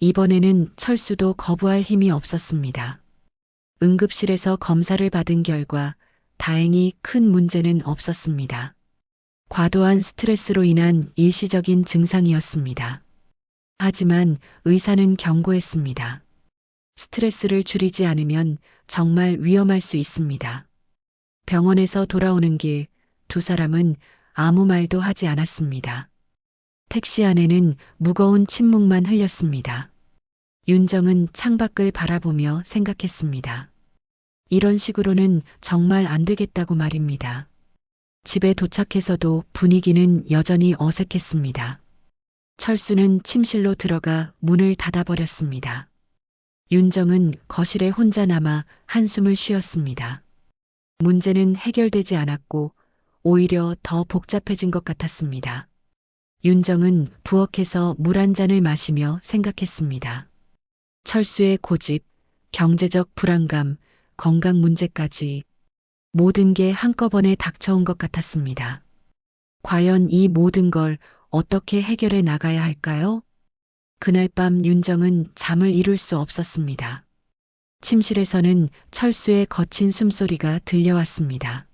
이번에는 철수도 거부할 힘이 없었습니다. 응급실에서 검사를 받은 결과 다행히 큰 문제는 없었습니다. 과도한 스트레스로 인한 일시적인 증상이었습니다. 하지만 의사는 경고했습니다. 스트레스를 줄이지 않으면 정말 위험할 수 있습니다. 병원에서 돌아오는 길 두 사람은 아무 말도 하지 않았습니다. 택시 안에는 무거운 침묵만 흘렸습니다. 윤정은 창밖을 바라보며 생각했습니다. 이런 식으로는 정말 안 되겠다고 말입니다. 집에 도착해서도 분위기는 여전히 어색했습니다. 철수는 침실로 들어가 문을 닫아버렸습니다. 윤정은 거실에 혼자 남아 한숨을 쉬었습니다. 문제는 해결되지 않았고 오히려 더 복잡해진 것 같았습니다. 윤정은 부엌에서 물 한 잔을 마시며 생각했습니다. 철수의 고집, 경제적 불안감, 건강 문제까지 모든 게 한꺼번에 닥쳐온 것 같았습니다. 과연 이 모든 걸 어떻게 해결해 나가야 할까요? 그날 밤 윤정은 잠을 이룰 수 없었습니다. 침실에서는 철수의 거친 숨소리가 들려왔습니다.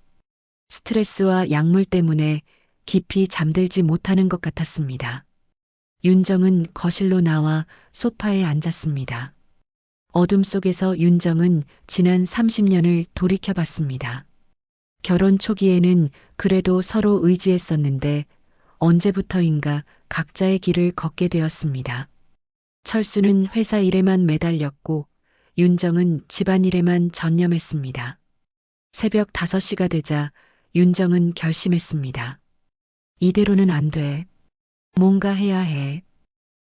스트레스와 약물 때문에 깊이 잠들지 못하는 것 같았습니다. 윤정은 거실로 나와 소파에 앉았습니다. 어둠 속에서 윤정은 지난 30년을 돌이켜봤습니다. 결혼 초기에는 그래도 서로 의지했었는데 언제부터인가 각자의 길을 걷게 되었습니다. 철수는 회사 일에만 매달렸고 윤정은 집안일에만 전념했습니다. 새벽 5시가 되자 윤정은 결심했습니다. 이대로는 안 돼. 뭔가 해야 해.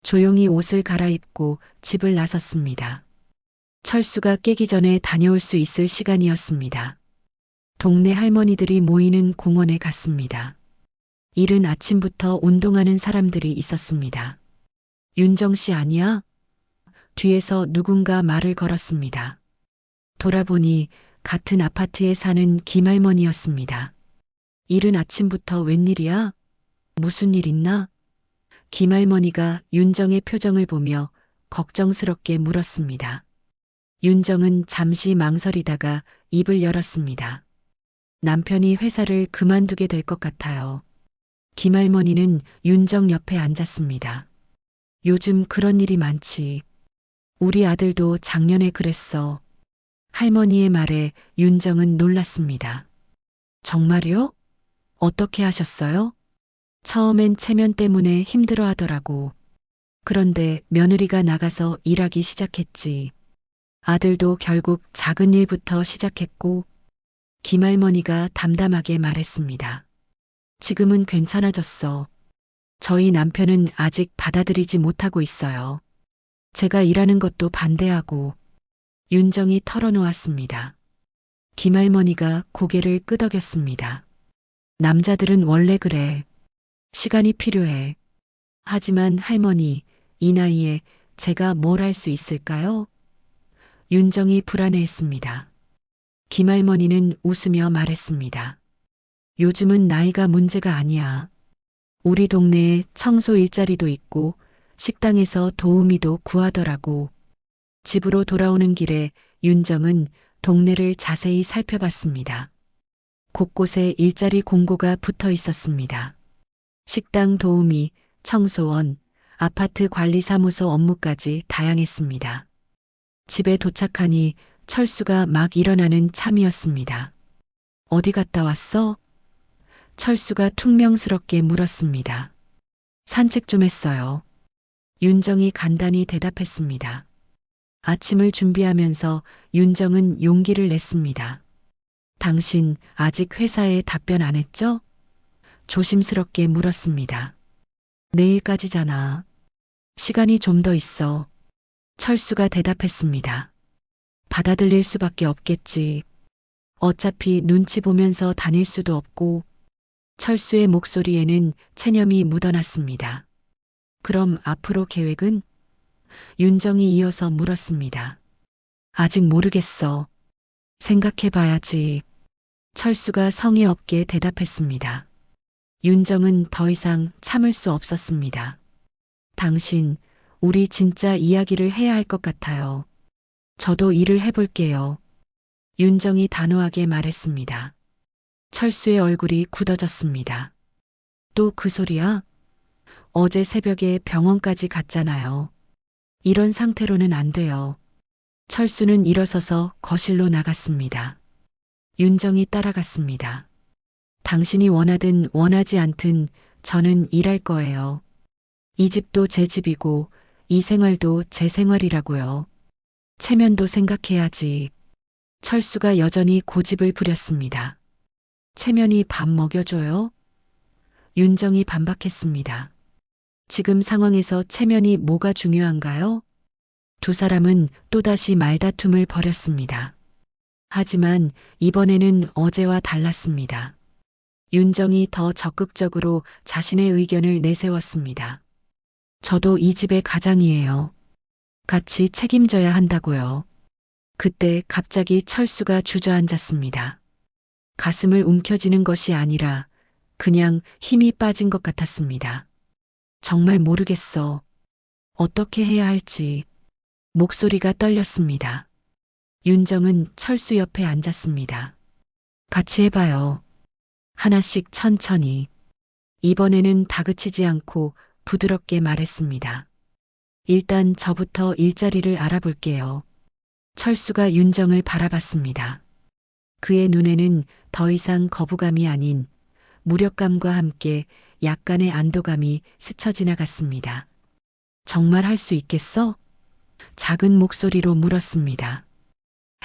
조용히 옷을 갈아입고 집을 나섰습니다. 철수가 깨기 전에 다녀올 수 있을 시간이었습니다. 동네 할머니들이 모이는 공원에 갔습니다. 이른 아침부터 운동하는 사람들이 있었습니다. 윤정 씨 아니야? 뒤에서 누군가 말을 걸었습니다. 돌아보니 같은 아파트에 사는 김할머니였습니다. 이른 아침부터 웬일이야? 무슨 일 있나? 김할머니가 윤정의 표정을 보며 걱정스럽게 물었습니다. 윤정은 잠시 망설이다가 입을 열었습니다. 남편이 회사를 그만두게 될 것 같아요. 김할머니는 윤정 옆에 앉았습니다. 요즘 그런 일이 많지. 우리 아들도 작년에 그랬어. 할머니의 말에 윤정은 놀랐습니다. 정말요? 어떻게 하셨어요? 처음엔 체면 때문에 힘들어 하더라고. 그런데 며느리가 나가서 일하기 시작했지. 아들도 결국 작은 일부터 시작했고, 김할머니가 담담하게 말했습니다. 지금은 괜찮아졌어. 저희 남편은 아직 받아들이지 못하고 있어요. 제가 일하는 것도 반대하고. 윤정이 털어놓았습니다. 김할머니가 고개를 끄덕였습니다. 남자들은 원래 그래. 시간이 필요해. 하지만 할머니, 이 나이에 제가 뭘 할 수 있을까요? 윤정이 불안해했습니다. 김할머니는 웃으며 말했습니다. 요즘은 나이가 문제가 아니야. 우리 동네에 청소 일자리도 있고 식당에서 도우미도 구하더라고. 집으로 돌아오는 길에 윤정은 동네를 자세히 살펴봤습니다. 곳곳에 일자리 공고가 붙어 있었습니다. 식당 도우미, 청소원, 아파트 관리사무소 업무까지 다양했습니다. 집에 도착하니 철수가 막 일어나는 참이었습니다. 어디 갔다 왔어? 철수가 퉁명스럽게 물었습니다. 산책 좀 했어요. 윤정이 간단히 대답했습니다. 아침을 준비하면서 윤정은 용기를 냈습니다. 당신 아직 회사에 답변 안 했죠? 조심스럽게 물었습니다. 내일까지잖아. 시간이 좀 더 있어. 철수가 대답했습니다. 받아들일 수밖에 없겠지. 어차피 눈치 보면서 다닐 수도 없고. 철수의 목소리에는 체념이 묻어났습니다. 그럼 앞으로 계획은? 윤정이 이어서 물었습니다. 아직 모르겠어. 생각해봐야지. 철수가 성의 없게 대답했습니다. 윤정은 더 이상 참을 수 없었습니다. 당신, 우리 진짜 이야기를 해야 할 것 같아요. 저도 일을 해볼게요. 윤정이 단호하게 말했습니다. 철수의 얼굴이 굳어졌습니다. 또 그 소리야? 어제 새벽에 병원까지 갔잖아요. 이런 상태로는 안 돼요. 철수는 일어서서 거실로 나갔습니다. 윤정이 따라갔습니다. 당신이 원하든 원하지 않든 저는 일할 거예요. 이 집도 제 집이고 이 생활도 제 생활이라고요. 체면도 생각해야지. 철수가 여전히 고집을 부렸습니다. 체면이 밥 먹여줘요? 윤정이 반박했습니다. 지금 상황에서 체면이 뭐가 중요한가요? 두 사람은 또다시 말다툼을 벌였습니다. 하지만 이번에는 어제와 달랐습니다. 윤정이 더 적극적으로 자신의 의견을 내세웠습니다. 저도 이 집의 가장이에요. 같이 책임져야 한다고요. 그때 갑자기 철수가 주저앉았습니다. 가슴을 움켜쥐는 것이 아니라 그냥 힘이 빠진 것 같았습니다. 정말 모르겠어. 어떻게 해야 할지. 목소리가 떨렸습니다. 윤정은 철수 옆에 앉았습니다. 같이 해봐요. 하나씩 천천히. 이번에는 다그치지 않고 부드럽게 말했습니다. 일단 저부터 일자리를 알아볼게요. 철수가 윤정을 바라봤습니다. 그의 눈에는 더 이상 거부감이 아닌 무력감과 함께 약간의 안도감이 스쳐 지나갔습니다. 정말 할 수 있겠어? 작은 목소리로 물었습니다.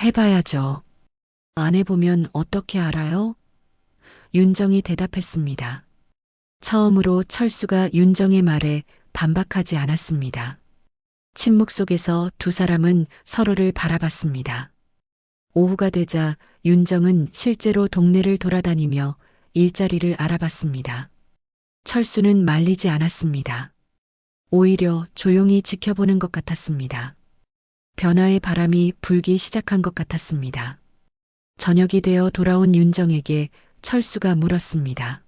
해봐야죠. 안 해보면 어떻게 알아요? 윤정이 대답했습니다. 처음으로 철수가 윤정의 말에 반박하지 않았습니다. 침묵 속에서 두 사람은 서로를 바라봤습니다. 오후가 되자 윤정은 실제로 동네를 돌아다니며 일자리를 알아봤습니다. 철수는 말리지 않았습니다. 오히려 조용히 지켜보는 것 같았습니다. 변화의 바람이 불기 시작한 것 같았습니다. 저녁이 되어 돌아온 윤정에게 철수가 물었습니다.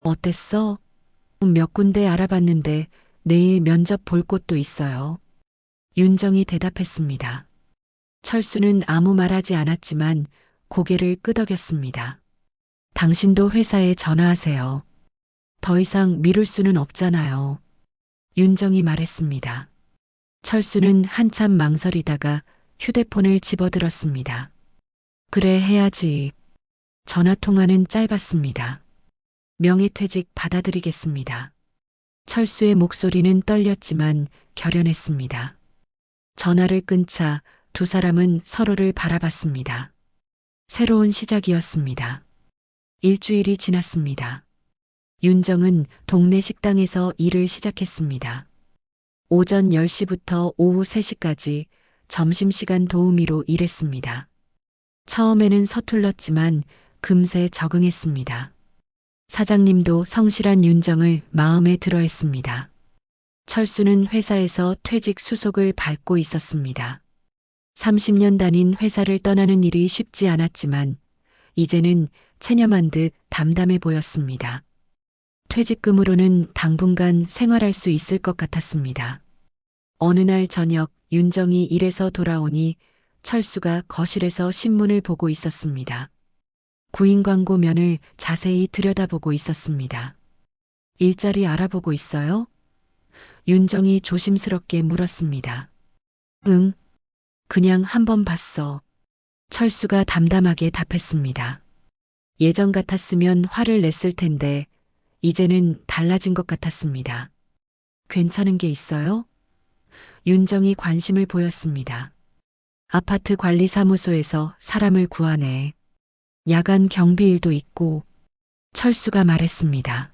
어땠어? 몇 군데 알아봤는데 내일 면접 볼 곳도 있어요. 윤정이 대답했습니다. 철수는 아무 말하지 않았지만 고개를 끄덕였습니다. 당신도 회사에 전화하세요. 더 이상 미룰 수는 없잖아요. 윤정이 말했습니다. 철수는 한참 망설이다가 휴대폰을 집어들었습니다. 그래 해야지. 전화통화는 짧았습니다. 명예퇴직 받아들이겠습니다. 철수의 목소리는 떨렸지만 결연했습니다. 전화를 끊자 두 사람은 서로를 바라봤습니다. 새로운 시작이었습니다. 일주일이 지났습니다. 윤정은 동네 식당에서 일을 시작했습니다. 오전 10시부터 오후 3시까지 점심시간 도우미로 일했습니다. 처음에는 서툴렀지만 금세 적응했습니다. 사장님도 성실한 윤정을 마음에 들어 했습니다. 철수는 회사에서 퇴직 수속을 밟고 있었습니다. 30년 다닌 회사를 떠나는 일이 쉽지 않았지만 이제는 체념한 듯 담담해 보였습니다. 퇴직금으로는 당분간 생활할 수 있을 것 같았습니다. 어느 날 저녁 윤정이 일에서 돌아오니 철수가 거실에서 신문을 보고 있었습니다. 구인 광고면을 자세히 들여다보고 있었습니다. 일자리 알아보고 있어요? 윤정이 조심스럽게 물었습니다. 응, 그냥 한번 봤어. 철수가 담담하게 답했습니다. 예전 같았으면 화를 냈을 텐데 이제는 달라진 것 같았습니다. 괜찮은 게 있어요? 윤정이 관심을 보였습니다. 아파트 관리사무소에서 사람을 구하네. 야간 경비 일도 있고. 철수가 말했습니다.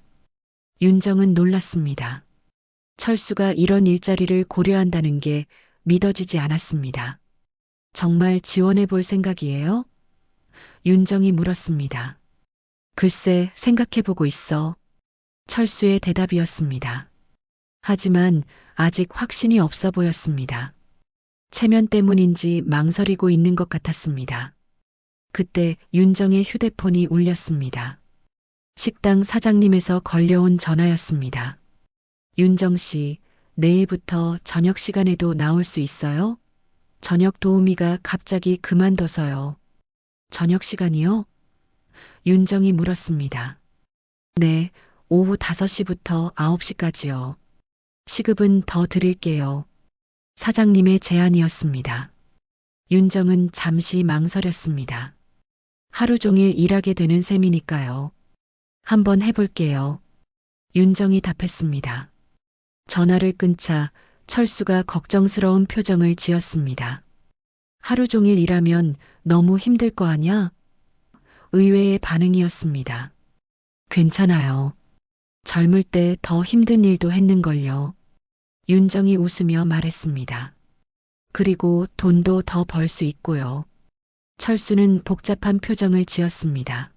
윤정은 놀랐습니다. 철수가 이런 일자리를 고려한다는 게 믿어지지 않았습니다. 정말 지원해 볼 생각이에요? 윤정이 물었습니다. 글쎄 생각해 보고 있어. 철수의 대답이었습니다. 하지만 아직 확신이 없어 보였습니다. 체면 때문인지 망설이고 있는 것 같았습니다. 그때 윤정의 휴대폰이 울렸습니다. 식당 사장님에서 걸려온 전화였습니다. 윤정 씨, 내일부터 저녁 시간에도 나올 수 있어요? 저녁 도우미가 갑자기 그만둬서요. 저녁 시간이요? 윤정이 물었습니다. 네, 오후 5시부터 9시까지요. 시급은 더 드릴게요. 사장님의 제안이었습니다. 윤정은 잠시 망설였습니다. 하루 종일 일하게 되는 셈이니까요. 한번 해볼게요. 윤정이 답했습니다. 전화를 끊자 철수가 걱정스러운 표정을 지었습니다. 하루 종일 일하면 너무 힘들 거 아냐? 의외의 반응이었습니다. 괜찮아요. 젊을 때 더 힘든 일도 했는걸요. 윤정이 웃으며 말했습니다. 그리고 돈도 더 벌 수 있고요. 철수는 복잡한 표정을 지었습니다.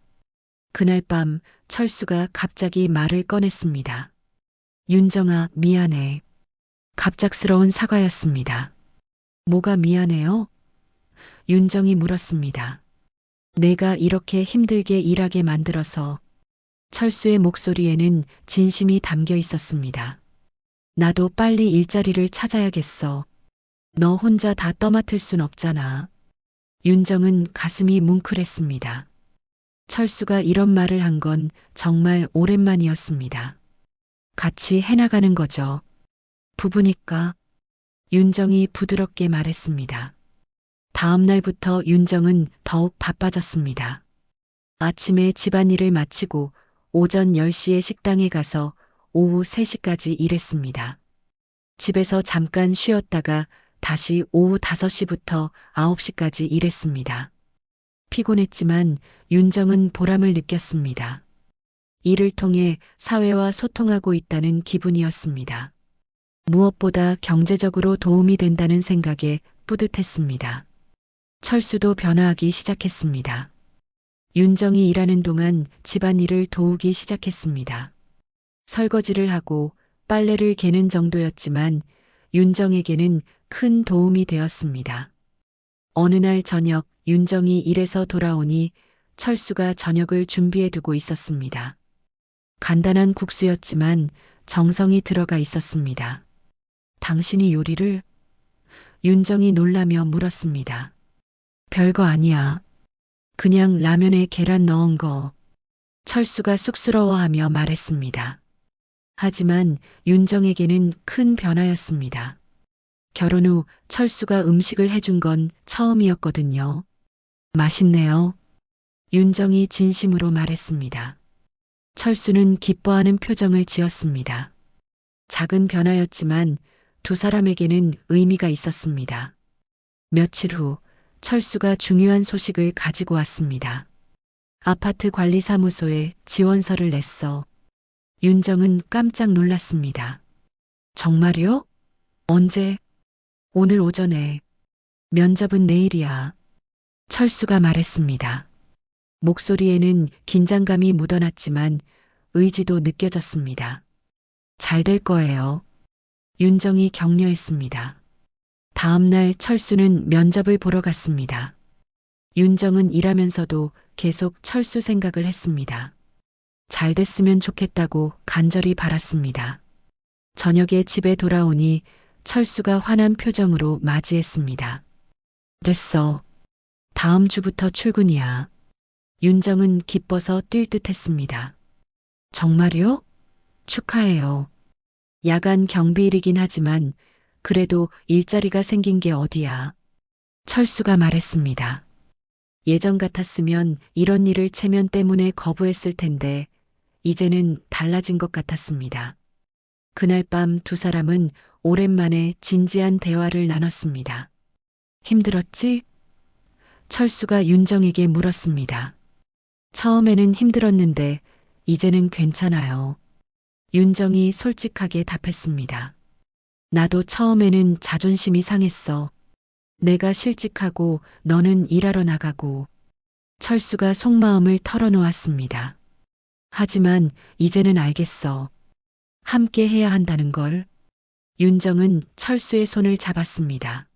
그날 밤 철수가 갑자기 말을 꺼냈습니다. 윤정아, 미안해. 갑작스러운 사과였습니다. 뭐가 미안해요? 윤정이 물었습니다. 내가 이렇게 힘들게 일하게 만들어서. 철수의 목소리에는 진심이 담겨 있었습니다. 나도 빨리 일자리를 찾아야겠어. 너 혼자 다 떠맡을 순 없잖아. 윤정은 가슴이 뭉클했습니다. 철수가 이런 말을 한 건 정말 오랜만이었습니다. 같이 해나가는 거죠. 부부니까. 윤정이 부드럽게 말했습니다. 다음 날부터 윤정은 더욱 바빠졌습니다. 아침에 집안일을 마치고 오전 10시에 식당에 가서 오후 3시까지 일했습니다. 집에서 잠깐 쉬었다가 다시 오후 5시부터 9시까지 일했습니다. 피곤했지만 윤정은 보람을 느꼈습니다. 일을 통해 사회와 소통하고 있다는 기분이었습니다. 무엇보다 경제적으로 도움이 된다는 생각에 뿌듯했습니다. 철수도 변화하기 시작했습니다. 윤정이 일하는 동안 집안일을 도우기 시작했습니다. 설거지를 하고 빨래를 개는 정도였지만 윤정에게는 큰 도움이 되었습니다. 어느 날 저녁 윤정이 일해서 돌아오니 철수가 저녁을 준비해 두고 있었습니다. 간단한 국수였지만 정성이 들어가 있었습니다. 당신이 요리를? 윤정이 놀라며 물었습니다. 별거 아니야. 그냥 라면에 계란 넣은 거. 철수가 쑥스러워하며 말했습니다. 하지만 윤정에게는 큰 변화였습니다. 결혼 후 철수가 음식을 해준 건 처음이었거든요. 맛있네요. 윤정이 진심으로 말했습니다. 철수는 기뻐하는 표정을 지었습니다. 작은 변화였지만 두 사람에게는 의미가 있었습니다. 며칠 후 철수가 중요한 소식을 가지고 왔습니다. 아파트 관리사무소에 지원서를 냈어. 윤정은 깜짝 놀랐습니다. 정말요? 언제? 오늘 오전에. 면접은 내일이야. 철수가 말했습니다. 목소리에는 긴장감이 묻어났지만 의지도 느껴졌습니다. 잘 될 거예요. 윤정이 격려했습니다. 다음 날 철수는 면접을 보러 갔습니다. 윤정은 일하면서도 계속 철수 생각을 했습니다. 잘 됐으면 좋겠다고 간절히 바랐습니다. 저녁에 집에 돌아오니 철수가 환한 표정으로 맞이했습니다. 됐어. 다음 주부터 출근이야. 윤정은 기뻐서 뛸 듯했습니다. 정말요? 축하해요. 야간 경비일이긴 하지만 그래도 일자리가 생긴 게 어디야. 철수가 말했습니다. 예전 같았으면 이런 일을 체면 때문에 거부했을 텐데 이제는 달라진 것 같았습니다. 그날 밤 두 사람은 오랜만에 진지한 대화를 나눴습니다. 힘들었지? 철수가 윤정에게 물었습니다. 처음에는 힘들었는데 이제는 괜찮아요. 윤정이 솔직하게 답했습니다. 나도 처음에는 자존심이 상했어. 내가 실직하고 너는 일하러 나가고. 철수가 속마음을 털어놓았습니다. 하지만 이제는 알겠어. 함께 해야 한다는 걸. 윤정은 철수의 손을 잡았습니다.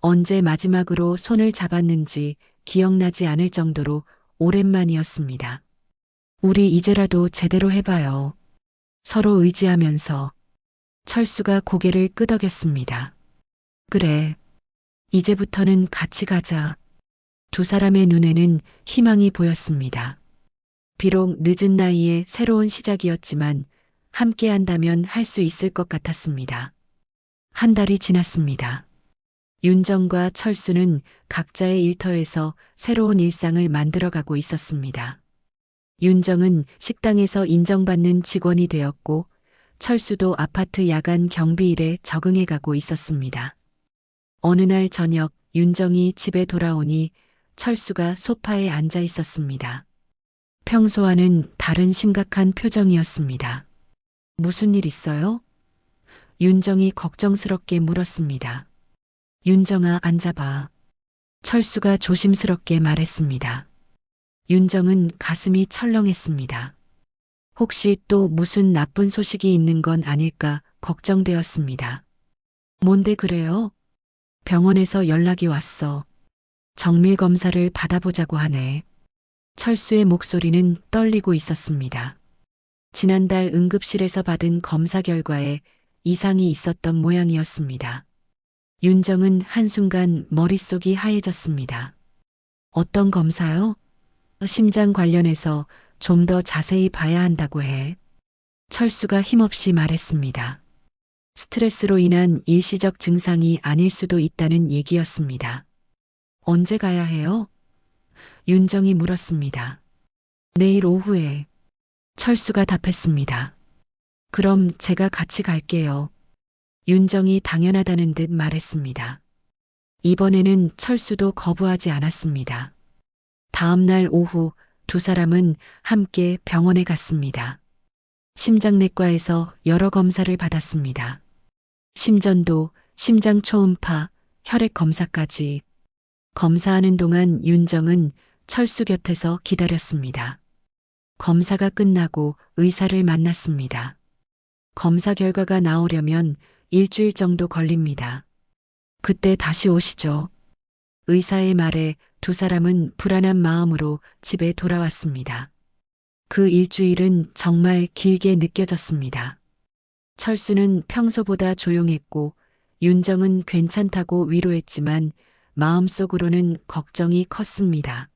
언제 마지막으로 손을 잡았는지 기억나지 않을 정도로 오랜만이었습니다. 우리 이제라도 제대로 해봐요. 서로 의지하면서. 철수가 고개를 끄덕였습니다. 그래. 이제부터는 같이 가자. 두 사람의 눈에는 희망이 보였습니다. 비록 늦은 나이에 새로운 시작이었지만 함께 한다면 할 수 있을 것 같았습니다. 한 달이 지났습니다. 윤정과 철수는 각자의 일터에서 새로운 일상을 만들어가고 있었습니다. 윤정은 식당에서 인정받는 직원이 되었고 철수도 아파트 야간 경비일에 적응해가고 있었습니다. 어느 날 저녁 윤정이 집에 돌아오니 철수가 소파에 앉아 있었습니다. 평소와는 다른 심각한 표정이었습니다. 무슨 일 있어요? 윤정이 걱정스럽게 물었습니다. 윤정아, 앉아봐. 철수가 조심스럽게 말했습니다. 윤정은 가슴이 철렁했습니다. 혹시 또 무슨 나쁜 소식이 있는 건 아닐까 걱정되었습니다. 뭔데 그래요? 병원에서 연락이 왔어. 정밀 검사를 받아보자고 하네. 철수의 목소리는 떨리고 있었습니다. 지난달 응급실에서 받은 검사 결과에 이상이 있었던 모양이었습니다. 윤정은 한순간 머릿속이 하얘졌습니다. 어떤 검사요? 심장 관련해서 좀 더 자세히 봐야 한다고 해. 철수가 힘없이 말했습니다. 스트레스로 인한 일시적 증상이 아닐 수도 있다는 얘기였습니다. 언제 가야 해요? 윤정이 물었습니다. 내일 오후에. 철수가 답했습니다. 그럼 제가 같이 갈게요. 윤정이 당연하다는 듯 말했습니다. 이번에는 철수도 거부하지 않았습니다. 다음 날 오후 두 사람은 함께 병원에 갔습니다. 심장내과에서 여러 검사를 받았습니다. 심전도, 심장 초음파, 혈액 검사까지. 검사하는 동안 윤정은 철수 곁에서 기다렸습니다. 검사가 끝나고 의사를 만났습니다. 검사 결과가 나오려면 일주일 정도 걸립니다. 그때 다시 오시죠. 의사의 말에 두 사람은 불안한 마음으로 집에 돌아왔습니다. 그 일주일은 정말 길게 느껴졌습니다. 철수는 평소보다 조용했고 윤정은 괜찮다고 위로했지만 마음속으로는 걱정이 컸습니다.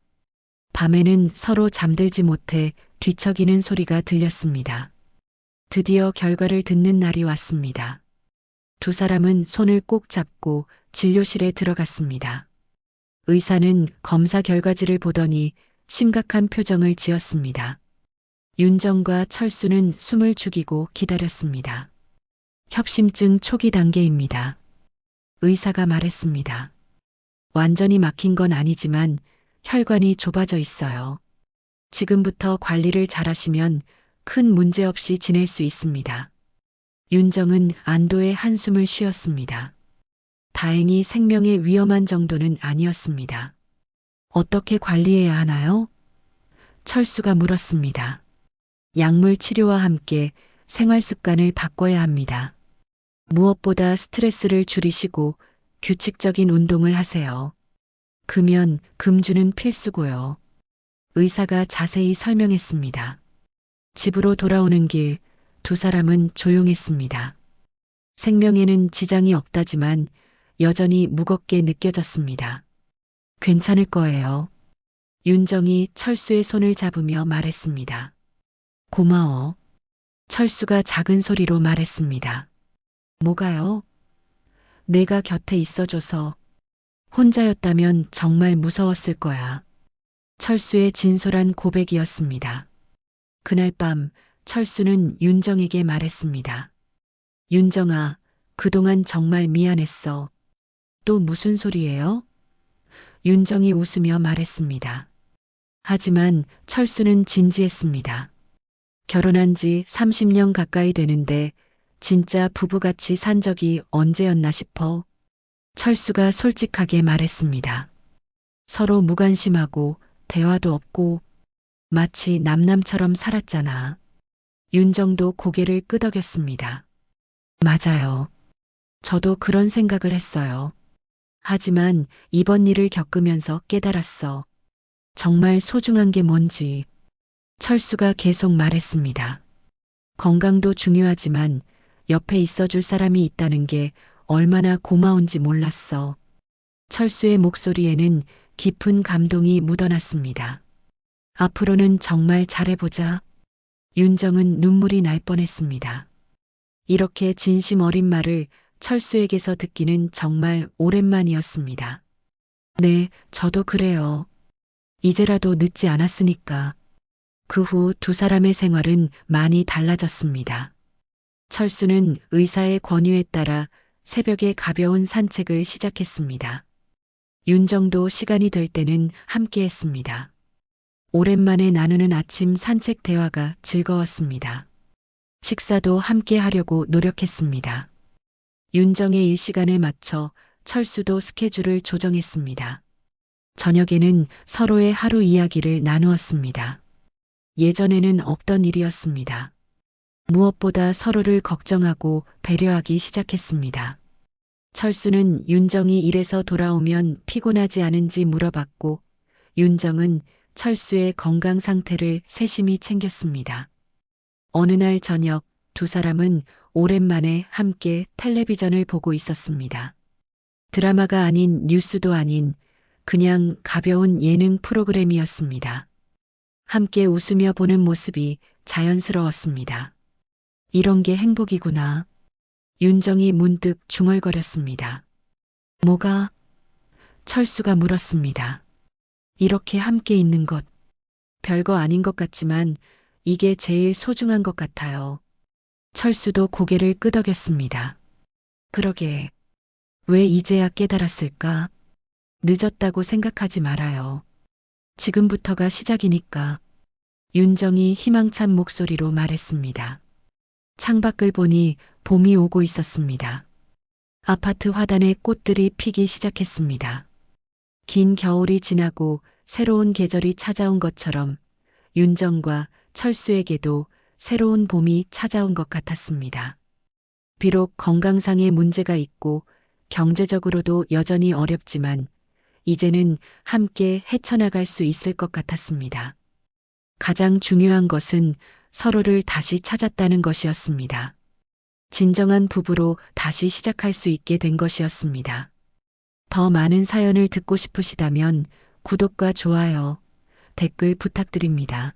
밤에는 서로 잠들지 못해 뒤척이는 소리가 들렸습니다. 드디어 결과를 듣는 날이 왔습니다. 두 사람은 손을 꼭 잡고 진료실에 들어갔습니다. 의사는 검사 결과지를 보더니 심각한 표정을 지었습니다. 윤정과 철수는 숨을 죽이고 기다렸습니다. 협심증 초기 단계입니다. 의사가 말했습니다. 완전히 막힌 건 아니지만 혈관이 좁아져 있어요. 지금부터 관리를 잘하시면 큰 문제 없이 지낼 수 있습니다. 윤정은 안도의 한숨을 쉬었습니다. 다행히 생명에 위험한 정도는 아니었습니다. 어떻게 관리해야 하나요? 철수가 물었습니다. 약물 치료와 함께 생활 습관을 바꿔야 합니다. 무엇보다 스트레스를 줄이시고 규칙적인 운동을 하세요. 금연, 금주는 필수고요. 의사가 자세히 설명했습니다. 집으로 돌아오는 길 두 사람은 조용했습니다. 생명에는 지장이 없다지만 여전히 무겁게 느껴졌습니다. 괜찮을 거예요. 윤정이 철수의 손을 잡으며 말했습니다. 고마워. 철수가 작은 소리로 말했습니다. 뭐가요? 내가 곁에 있어줘서. 혼자였다면 정말 무서웠을 거야. 철수의 진솔한 고백이었습니다. 그날 밤 철수는 윤정에게 말했습니다. 윤정아, 그동안 정말 미안했어. 또 무슨 소리예요? 윤정이 웃으며 말했습니다. 하지만 철수는 진지했습니다. 결혼한 지 30년 가까이 되는데 진짜 부부같이 산 적이 언제였나 싶어. 철수가 솔직하게 말했습니다. 서로 무관심하고 대화도 없고 마치 남남처럼 살았잖아. 윤정도 고개를 끄덕였습니다. 맞아요. 저도 그런 생각을 했어요. 하지만 이번 일을 겪으면서 깨달았어. 정말 소중한 게 뭔지. 철수가 계속 말했습니다. 건강도 중요하지만 옆에 있어줄 사람이 있다는 게 얼마나 고마운지 몰랐어. 철수의 목소리에는 깊은 감동이 묻어났습니다. 앞으로는 정말 잘해보자. 윤정은 눈물이 날 뻔했습니다. 이렇게 진심 어린 말을 철수에게서 듣기는 정말 오랜만이었습니다. 네, 저도 그래요. 이제라도 늦지 않았으니까. 그 후 두 사람의 생활은 많이 달라졌습니다. 철수는 의사의 권유에 따라 새벽에 가벼운 산책을 시작했습니다. 윤정도 시간이 될 때는 함께 했습니다. 오랜만에 나누는 아침 산책 대화가 즐거웠습니다. 식사도 함께 하려고 노력했습니다. 윤정의 일시간에 맞춰 철수도 스케줄을 조정했습니다. 저녁에는 서로의 하루 이야기를 나누었습니다. 예전에는 없던 일이었습니다. 무엇보다 서로를 걱정하고 배려하기 시작했습니다. 철수는 윤정이 일에서 돌아오면 피곤하지 않은지 물어봤고, 윤정은 철수의 건강 상태를 세심히 챙겼습니다. 어느 날 저녁 두 사람은 오랜만에 함께 텔레비전을 보고 있었습니다. 드라마가 아닌 뉴스도 아닌 그냥 가벼운 예능 프로그램이었습니다. 함께 웃으며 보는 모습이 자연스러웠습니다. 이런 게 행복이구나. 윤정이 문득 중얼거렸습니다. 뭐가? 철수가 물었습니다. 이렇게 함께 있는 것. 별거 아닌 것 같지만 이게 제일 소중한 것 같아요. 철수도 고개를 끄덕였습니다. 그러게. 왜 이제야 깨달았을까? 늦었다고 생각하지 말아요. 지금부터가 시작이니까. 윤정이 희망찬 목소리로 말했습니다. 창밖을 보니 봄이 오고 있었습니다. 아파트 화단에 꽃들이 피기 시작했습니다. 긴 겨울이 지나고 새로운 계절이 찾아온 것처럼 윤정과 철수에게도 새로운 봄이 찾아온 것 같았습니다. 비록 건강상의 문제가 있고 경제적으로도 여전히 어렵지만 이제는 함께 헤쳐나갈 수 있을 것 같았습니다. 가장 중요한 것은 서로를 다시 찾았다는 것이었습니다. 진정한 부부로 다시 시작할 수 있게 된 것이었습니다. 더 많은 사연을 듣고 싶으시다면 구독과 좋아요, 댓글 부탁드립니다.